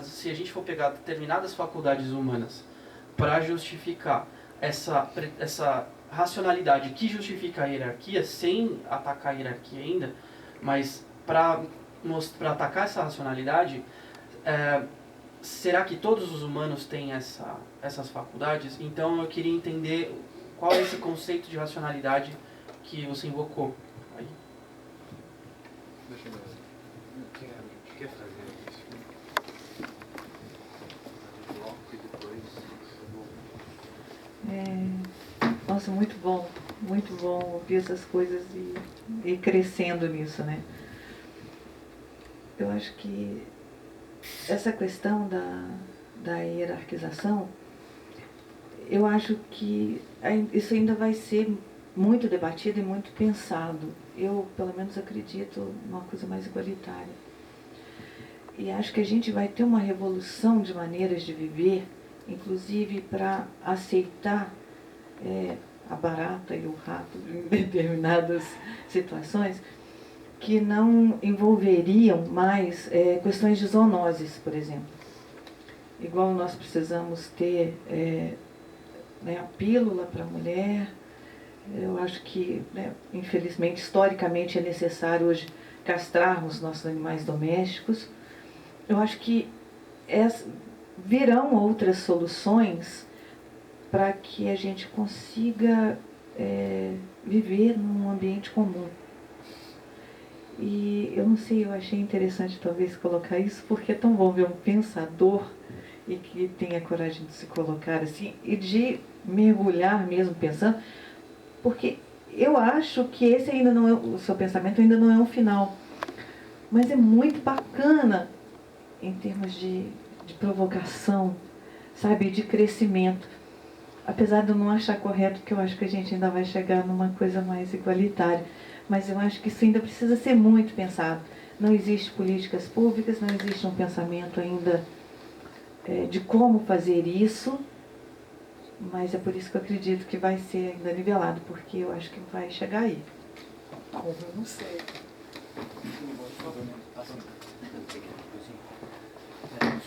se a gente for pegar determinadas faculdades humanas para justificar essa racionalidade que justifica a hierarquia, sem atacar a hierarquia ainda, mas para atacar essa racionalidade, será que todos os humanos têm essas faculdades? Então eu queria entender qual é esse conceito de racionalidade que você invocou aí. Deixa eu ver. O que quer fazer isso? Bloco e depois. Nossa, muito bom ouvir essas coisas e ir crescendo nisso, né? Eu acho que essa questão da hierarquização, eu acho que isso ainda vai ser muito debatido e muito pensado. Eu, pelo menos, acredito numa coisa mais igualitária. E acho que a gente vai ter uma revolução de maneiras de viver, inclusive para aceitar a barata e o rato em determinadas situações, que não envolveriam mais questões de zoonoses, por exemplo. Igual nós precisamos ter a pílula para a mulher, Eu acho que, né, infelizmente, historicamente é necessário hoje castrarmos nossos animais domésticos. Eu acho que virão outras soluções para que a gente consiga viver num ambiente comum. E eu não sei, eu achei interessante talvez colocar isso, porque é tão bom ver um pensador e que tenha coragem de se colocar assim, e de mergulhar mesmo pensando, porque eu acho que esse ainda não é, o seu pensamento ainda não é um final, mas é muito bacana em termos de provocação, sabe, de crescimento. Apesar de eu não achar correto, porque eu acho que a gente ainda vai chegar numa coisa mais igualitária, mas eu acho que isso ainda precisa ser muito pensado. Não existe políticas públicas, não existe um pensamento ainda de como fazer isso, mas é por isso que eu acredito que vai ser ainda nivelado, porque eu acho que vai chegar aí. Como eu não sei.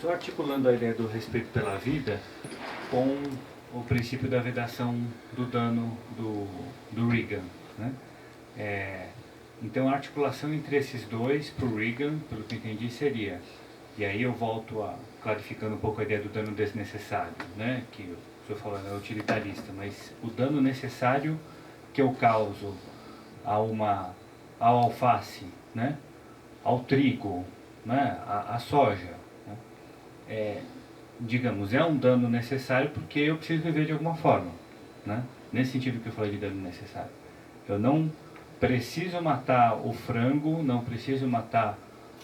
Só articulando a ideia do respeito pela vida com o princípio da vedação do dano do Reagan, né? Então a articulação entre esses dois para o Reagan, pelo que eu entendi, seria, e aí eu volto a clarificando um pouco a ideia do dano desnecessário, né? Que o senhor falou é utilitarista, mas o dano necessário que eu causo ao alface, né? Ao trigo, né? À soja, né? Digamos, é um dano necessário porque eu preciso viver de alguma forma, né? Nesse sentido que eu falei de dano necessário. Eu não preciso matar o frango, não preciso matar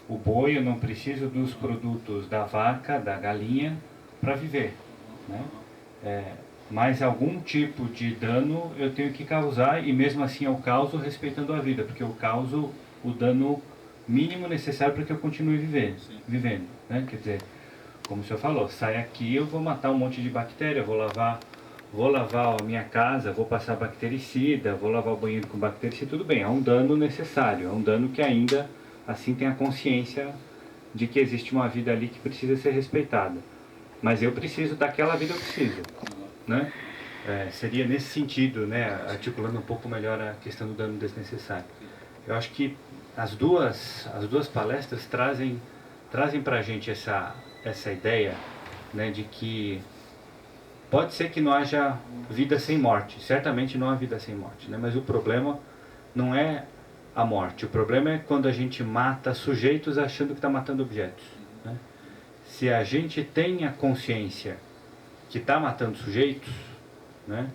o boi, eu não preciso dos produtos da vaca, da galinha para viver, né? Mas algum tipo de dano eu tenho que causar, e mesmo assim eu causo respeitando a vida, porque eu causo o dano mínimo necessário para que eu continue vivendo, né? Quer dizer, como o senhor falou, sai aqui, eu vou matar um monte de bactéria, vou lavar a minha casa, vou passar bactericida, vou lavar o banheiro com bactericida, tudo bem, é um dano necessário, é um dano que ainda assim tem a consciência de que existe uma vida ali que precisa ser respeitada. Mas eu preciso daquela vida, eu preciso, né? Seria nesse sentido, né, articulando um pouco melhor a questão do dano desnecessário. Eu acho que as duas palestras trazem para a gente essa ideia, né, de que pode ser que não haja vida sem morte, certamente não há vida sem morte, né, mas o problema não é a morte, o problema é quando a gente mata sujeitos achando que está matando objetos, né? Se a gente tem a consciência que está matando sujeitos, né,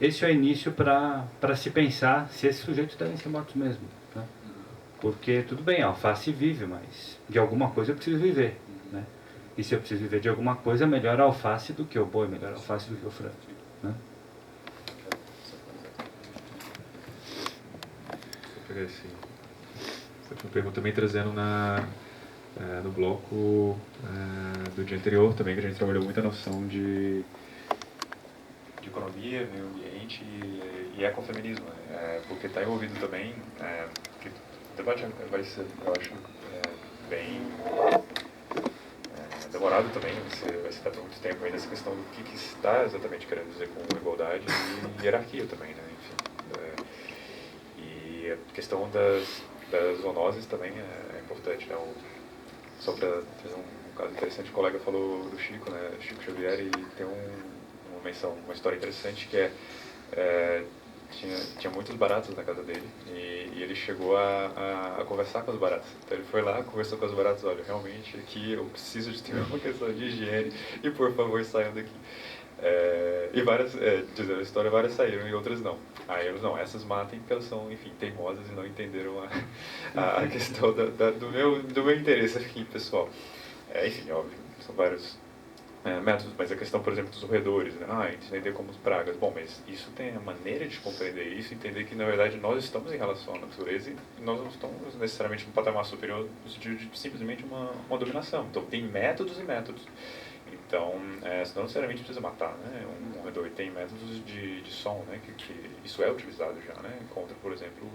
esse é o início para se pensar se esses sujeitos devem ser mortos mesmo, né? Porque tudo bem, a alface vive, mas de alguma coisa eu preciso viver, né? E se eu preciso viver de alguma coisa, melhor a alface do que o boi, melhor a alface do que o frango, né? Essa última pergunta também trazendo no bloco do dia anterior também, que a gente trabalhou muito a noção de economia, meio ambiente e ecofeminismo, porque está envolvido também, que o debate vai ser, eu acho, bem demorado também, vai se dar por muito tempo ainda essa questão do que está exatamente querendo dizer com igualdade e hierarquia também, né? Enfim, e a questão das zoonoses também é importante, né? Só para fazer um caso interessante, o colega falou do Chico, né? Chico Xavier, e tem uma história interessante que tinha muitos baratos na casa dele e ele chegou a conversar com os baratos. Então ele foi lá, conversou com os baratos, olha, realmente aqui eu preciso de ter uma questão de higiene e por favor saiam daqui. E várias, dizendo a história, várias saíram e outras não. Aí eles não, essas matem porque elas são, enfim, teimosas e não entenderam a questão do meu interesse aqui, pessoal. Enfim, óbvio, são vários métodos, mas a questão, por exemplo, dos roedores, né? Entender como pragas. Bom, mas isso tem a maneira de compreender isso, entender que, na verdade, nós estamos em relação à natureza e nós não estamos necessariamente num patamar superior no sentido de simplesmente uma dominação. Então, tem métodos e métodos. Então, você não necessariamente precisa matar, né? Um roedor tem métodos de som, né? Que isso é utilizado já, né? Contra, por exemplo,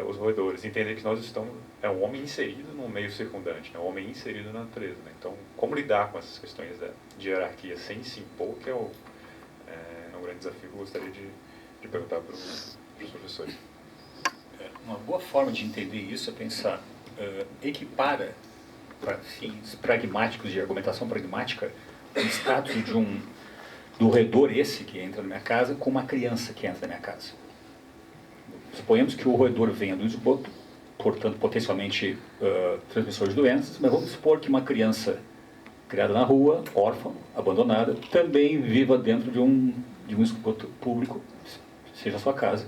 os roedores. Entender que nós estamos... É um homem inserido no meio circundante, né? Um homem inserido na natureza, né? Então, como lidar com essas questões de hierarquia sem se impor, que é um grande desafio que eu gostaria de perguntar para os professores. Uma boa forma de entender isso é pensar, equipara, para fins pragmáticos, de argumentação pragmática, o status do roedor esse que entra na minha casa com uma criança que entra na minha casa. Suponhamos que o roedor venha do esgoto, portanto, potencialmente transmissor de doenças, mas vamos supor que uma criança criada na rua, órfã, abandonada, também viva dentro de um esgoto público, seja a sua casa.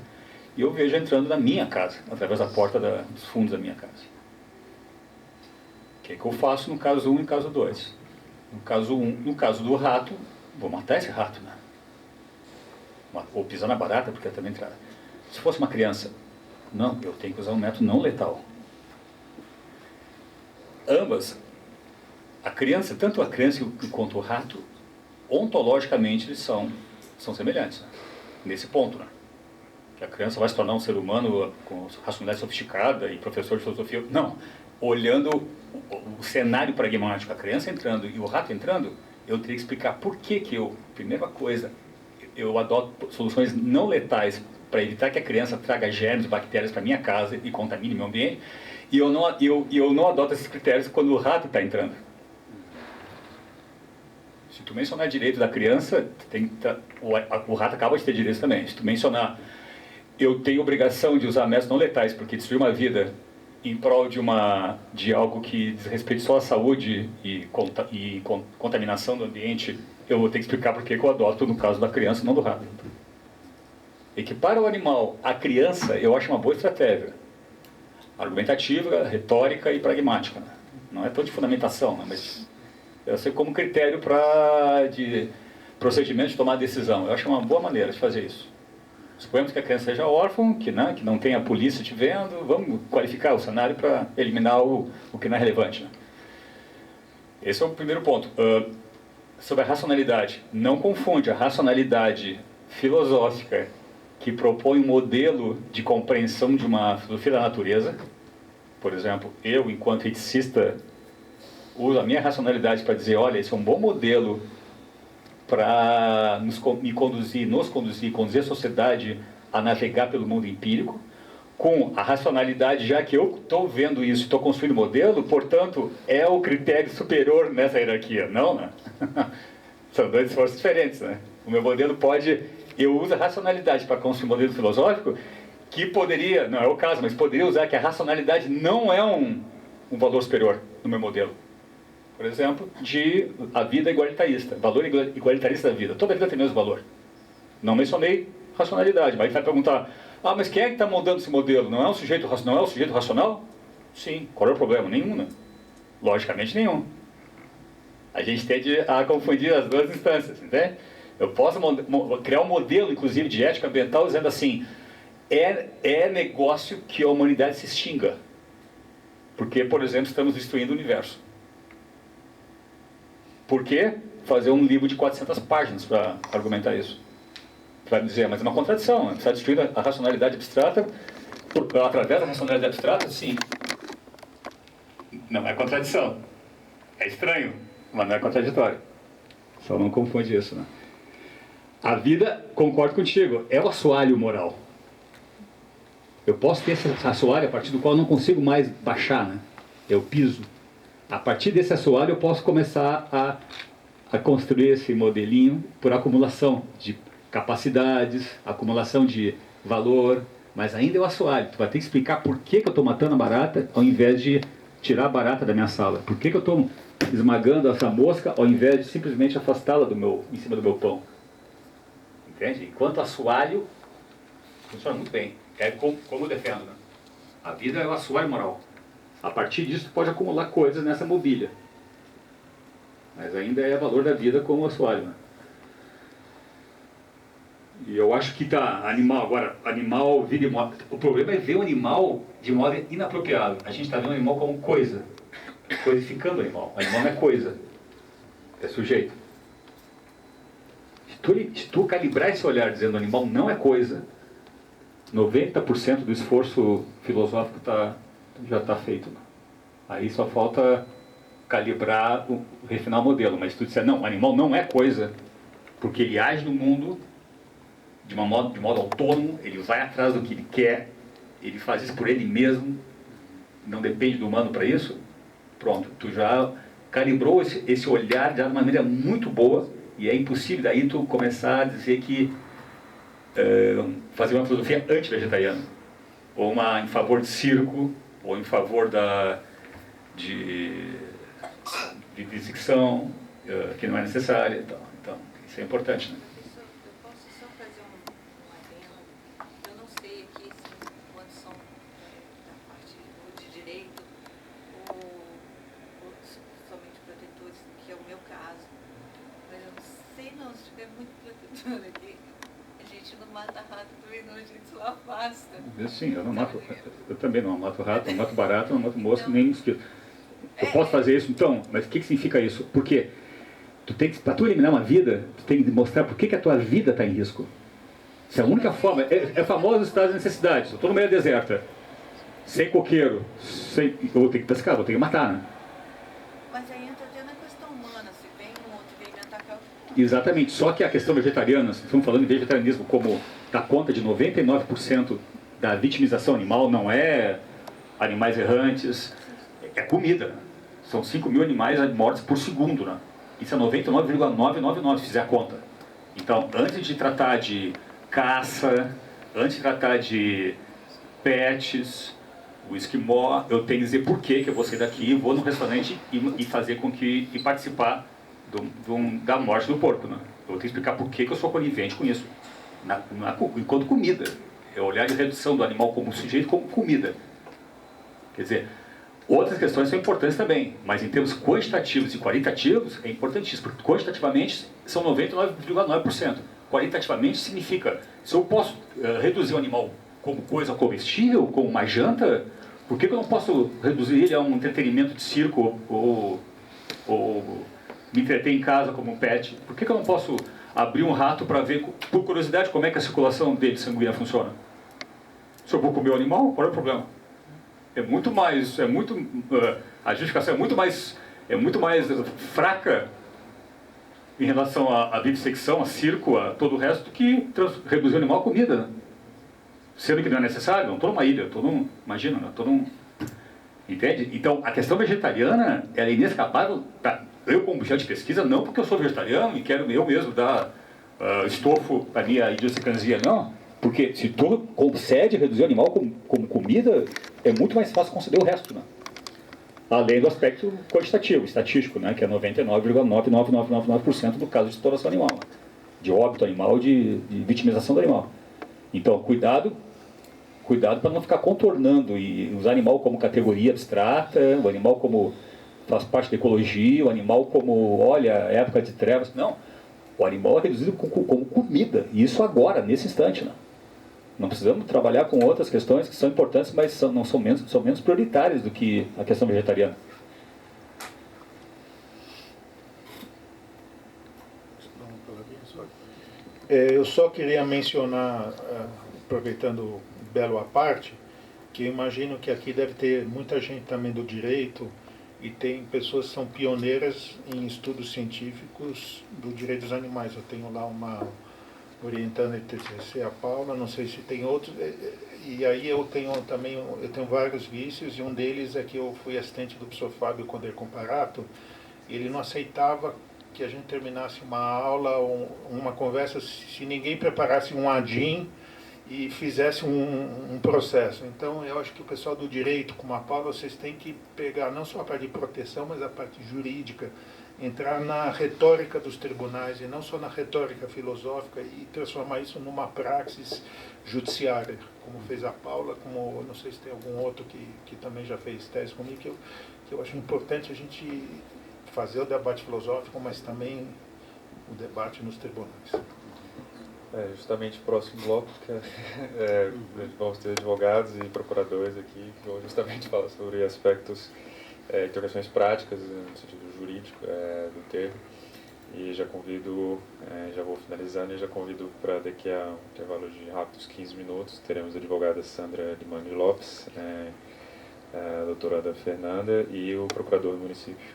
E eu vejo entrando na minha casa, através da porta dos fundos da minha casa. O que eu faço no caso 1 e no caso 2? No caso do rato, vou matar esse rato, né? Ou pisar na barata, porque ela também entra. Se fosse uma criança, não, eu tenho que usar um método não letal. Ambas, tanto a criança quanto o rato, ontologicamente eles são semelhantes, né? Nesse ponto, né? Que a criança vai se tornar um ser humano com racionalidade sofisticada e professor de filosofia. Não. Olhando o cenário pragmático, a criança entrando e o rato entrando, eu teria que explicar por que primeira coisa, eu adoto soluções não letais para evitar que a criança traga germes e bactérias para minha casa e contamine meu ambiente, e eu não adoto esses critérios quando o rato está entrando. Se tu mencionar direito da criança, o rato acaba de ter direitos também. Se tu mencionar, eu tenho obrigação de usar métodos não letais porque destruir uma vida em prol de algo que diz respeito só à saúde e contaminação do ambiente, eu vou ter que explicar por que eu adoto no caso da criança, não do rato. Equipar o animal à criança, eu acho uma boa estratégia. Argumentativa, retórica e pragmática. Não é tanto de fundamentação, né? Mas eu sei como critério de procedimento de tomar decisão. Eu acho uma boa maneira de fazer isso. Suponhamos que a criança seja órfã, que não tenha a polícia te vendo, vamos qualificar o cenário para eliminar o que não é relevante, né? Esse é o primeiro ponto. Sobre a racionalidade, não confunde a racionalidade filosófica que propõe um modelo de compreensão de uma filosofia da natureza. Por exemplo, eu, enquanto eticista, uso a minha racionalidade para dizer, olha, esse é um bom modelo para conduzir a sociedade a navegar pelo mundo empírico, com a racionalidade, já que eu estou vendo isso, estou construindo o modelo, portanto, é o critério superior nessa hierarquia. Não, né? São dois esforços diferentes, né? O meu modelo eu uso a racionalidade para construir um modelo filosófico que poderia, não é o caso, mas poderia usar que a racionalidade não é um valor superior no meu modelo. Por exemplo, a vida igualitarista, valor igualitarista da vida. Toda vida tem o mesmo valor. Não mencionei racionalidade, mas ele vai perguntar, mas quem é que está moldando esse modelo? Não é o sujeito racional? Sim. Qual é o problema? Nenhum, né? Logicamente nenhum. A gente tende a confundir as duas instâncias, entende? Eu posso criar um modelo, inclusive, de ética ambiental dizendo assim, é negócio que a humanidade se extinga. Porque, por exemplo, estamos destruindo o universo. Por que fazer um livro de 400 páginas para argumentar isso? Para dizer, mas é uma contradição, né? Está destruindo a racionalidade abstrata, através da racionalidade abstrata, sim. Não é contradição. É estranho, mas não é contraditório. Só não confunde isso, né? A vida, concordo contigo, é o assoalho moral. Eu posso ter esse assoalho a partir do qual eu não consigo mais baixar, né? Eu piso. A partir desse assoalho eu posso começar a construir esse modelinho por acumulação de capacidades, acumulação de valor, mas ainda é o assoalho. Tu vai ter que explicar por que eu estou matando a barata ao invés de tirar a barata da minha sala. Por que eu estou esmagando essa mosca ao invés de simplesmente afastá-la em cima do meu pão. Entende? Enquanto assoalho funciona muito bem. É como eu defendo, né? A vida é o assoalho moral. A partir disso, tu pode acumular coisas nessa mobília. Mas ainda é valor da vida como assoalho, né? E eu acho que animal, vida e morte. O problema é ver o animal de modo inapropriado. A gente está vendo o animal como coisa. Coisificando o animal. O animal não é coisa. É sujeito. Se tu calibrar esse olhar dizendo que o animal não é coisa, 90% do esforço filosófico já está feito. Aí só falta calibrar, refinar o modelo. Mas se tu disser, não, o animal não é coisa, porque ele age no mundo, de modo autônomo, ele vai atrás do que ele quer, ele faz isso por ele mesmo, não depende do humano para isso, pronto, tu já calibrou esse olhar de uma maneira muito boa, e é impossível daí tu começar a dizer que fazer uma filosofia anti-vegetariana, ou uma em favor de circo, ou em favor de disecção, que não é necessária. Então, isso é importante, né? Eu posso só fazer um adendo? Eu não sei aqui se, quando são da parte de direito ou somente protetores, que é o meu caso. Mas eu não sei não, se tiver muito protetor aqui, a gente não mata rato também não, a gente só afasta. Sim, eu não mato, eu também não mato rato, não mato barata, não mato mosca, nem mosquito. Eu posso fazer isso então, mas o que significa isso? Porque para tu eliminar uma vida, tu tem que mostrar por que a tua vida está em risco. Se a única forma, é famoso estado de necessidade, eu estou no meio da deserta, sem coqueiro, eu vou ter que pescar, vou ter que matar, né? Mas aí entra até na questão humana, se vem um outro e vem me atacar. Exatamente, só que a questão vegetariana, estamos falando em vegetarianismo como dá conta de 99% da vitimização animal, não é animais errantes, é comida. São 5 mil animais mortos por segundo, né? Isso é 99,999 se fizer a conta. Então, antes de tratar de caça, antes de tratar de pets, o esquimó, eu tenho que dizer por que eu vou sair daqui, vou no restaurante e fazer com que e participar da morte do porco, né? Eu vou ter que explicar por que eu sou conivente com isso. Enquanto comida. É olhar de redução do animal como sujeito como comida. Quer dizer, outras questões são importantes também, mas em termos quantitativos e qualitativos é importantíssimo, porque quantitativamente são 99,9%. Qualitativamente significa, se eu posso reduzir o animal como coisa comestível, como uma janta, por que eu não posso reduzir ele a um entretenimento de circo ou me entreter em casa como um pet? Por que eu não posso abrir um rato para ver, por curiosidade, como é que a circulação dele sanguínea funciona? Se eu vou comer o animal, qual é o problema? A justificação é muito mais fraca em relação à vivissecção, a circo, a todo o resto, do que reduzir o animal a comida, né? Sendo que não é necessário, não estou numa ilha, imagina, não estou num... Entende? Então, a questão vegetariana, ela é inescapável. Eu, como objeto de pesquisa, não porque eu sou vegetariano e quero eu mesmo dar estofo para a minha idiosincrasia, não. Porque se tu concede reduzir o animal como comida, é muito mais fácil conceder o resto, né? Além do aspecto quantitativo, estatístico, né? Que é 99,99999% do caso de exploração animal, de óbito animal, de vitimização do animal. Então, cuidado para não ficar contornando e usar o animal como categoria abstrata, o animal como faz parte da ecologia, o animal como, olha, época de trevas. Não, o animal é reduzido como comida, e isso agora, nesse instante, né? Não precisamos trabalhar com outras questões que são importantes, mas são menos prioritárias do que a questão vegetariana. Eu só queria mencionar, aproveitando o belo à parte, que eu imagino que aqui deve ter muita gente também do direito e tem pessoas que são pioneiras em estudos científicos do direito dos animais. Eu tenho lá uma orientando de TCC, a Paula, não sei se tem outros, e aí eu tenho vários vícios, e um deles é que eu fui assistente do professor Fábio Conder Comparato, e ele não aceitava que a gente terminasse uma aula ou uma conversa se ninguém preparasse um ADIM e fizesse um processo. Então eu acho que o pessoal do direito, como a Paula, vocês têm que pegar não só a parte de proteção, mas a parte jurídica, entrar na retórica dos tribunais e não só na retórica filosófica e transformar isso numa praxis judiciária, como fez a Paula, como não sei se tem algum outro que também já fez tese comigo, que eu acho importante a gente fazer o debate filosófico, mas também o debate nos tribunais. Justamente o próximo bloco, que vamos ter advogados e procuradores aqui, que vão justamente falar sobre aspectos, intervenções práticas, no sentido jurídico do termo. E já convido, já vou finalizando, e já convido para daqui a um intervalo de rápidos 15 minutos, teremos a advogada Sandra Limani Lopes, a doutorada Fernanda e o procurador do município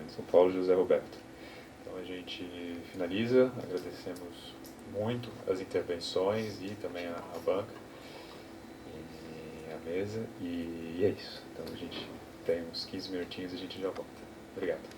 de São Paulo, José Roberto. Então a gente finaliza, agradecemos muito as intervenções e também a banca e a mesa. E é isso. Então a gente tem uns 15 minutinhos e a gente já volta. Obrigado.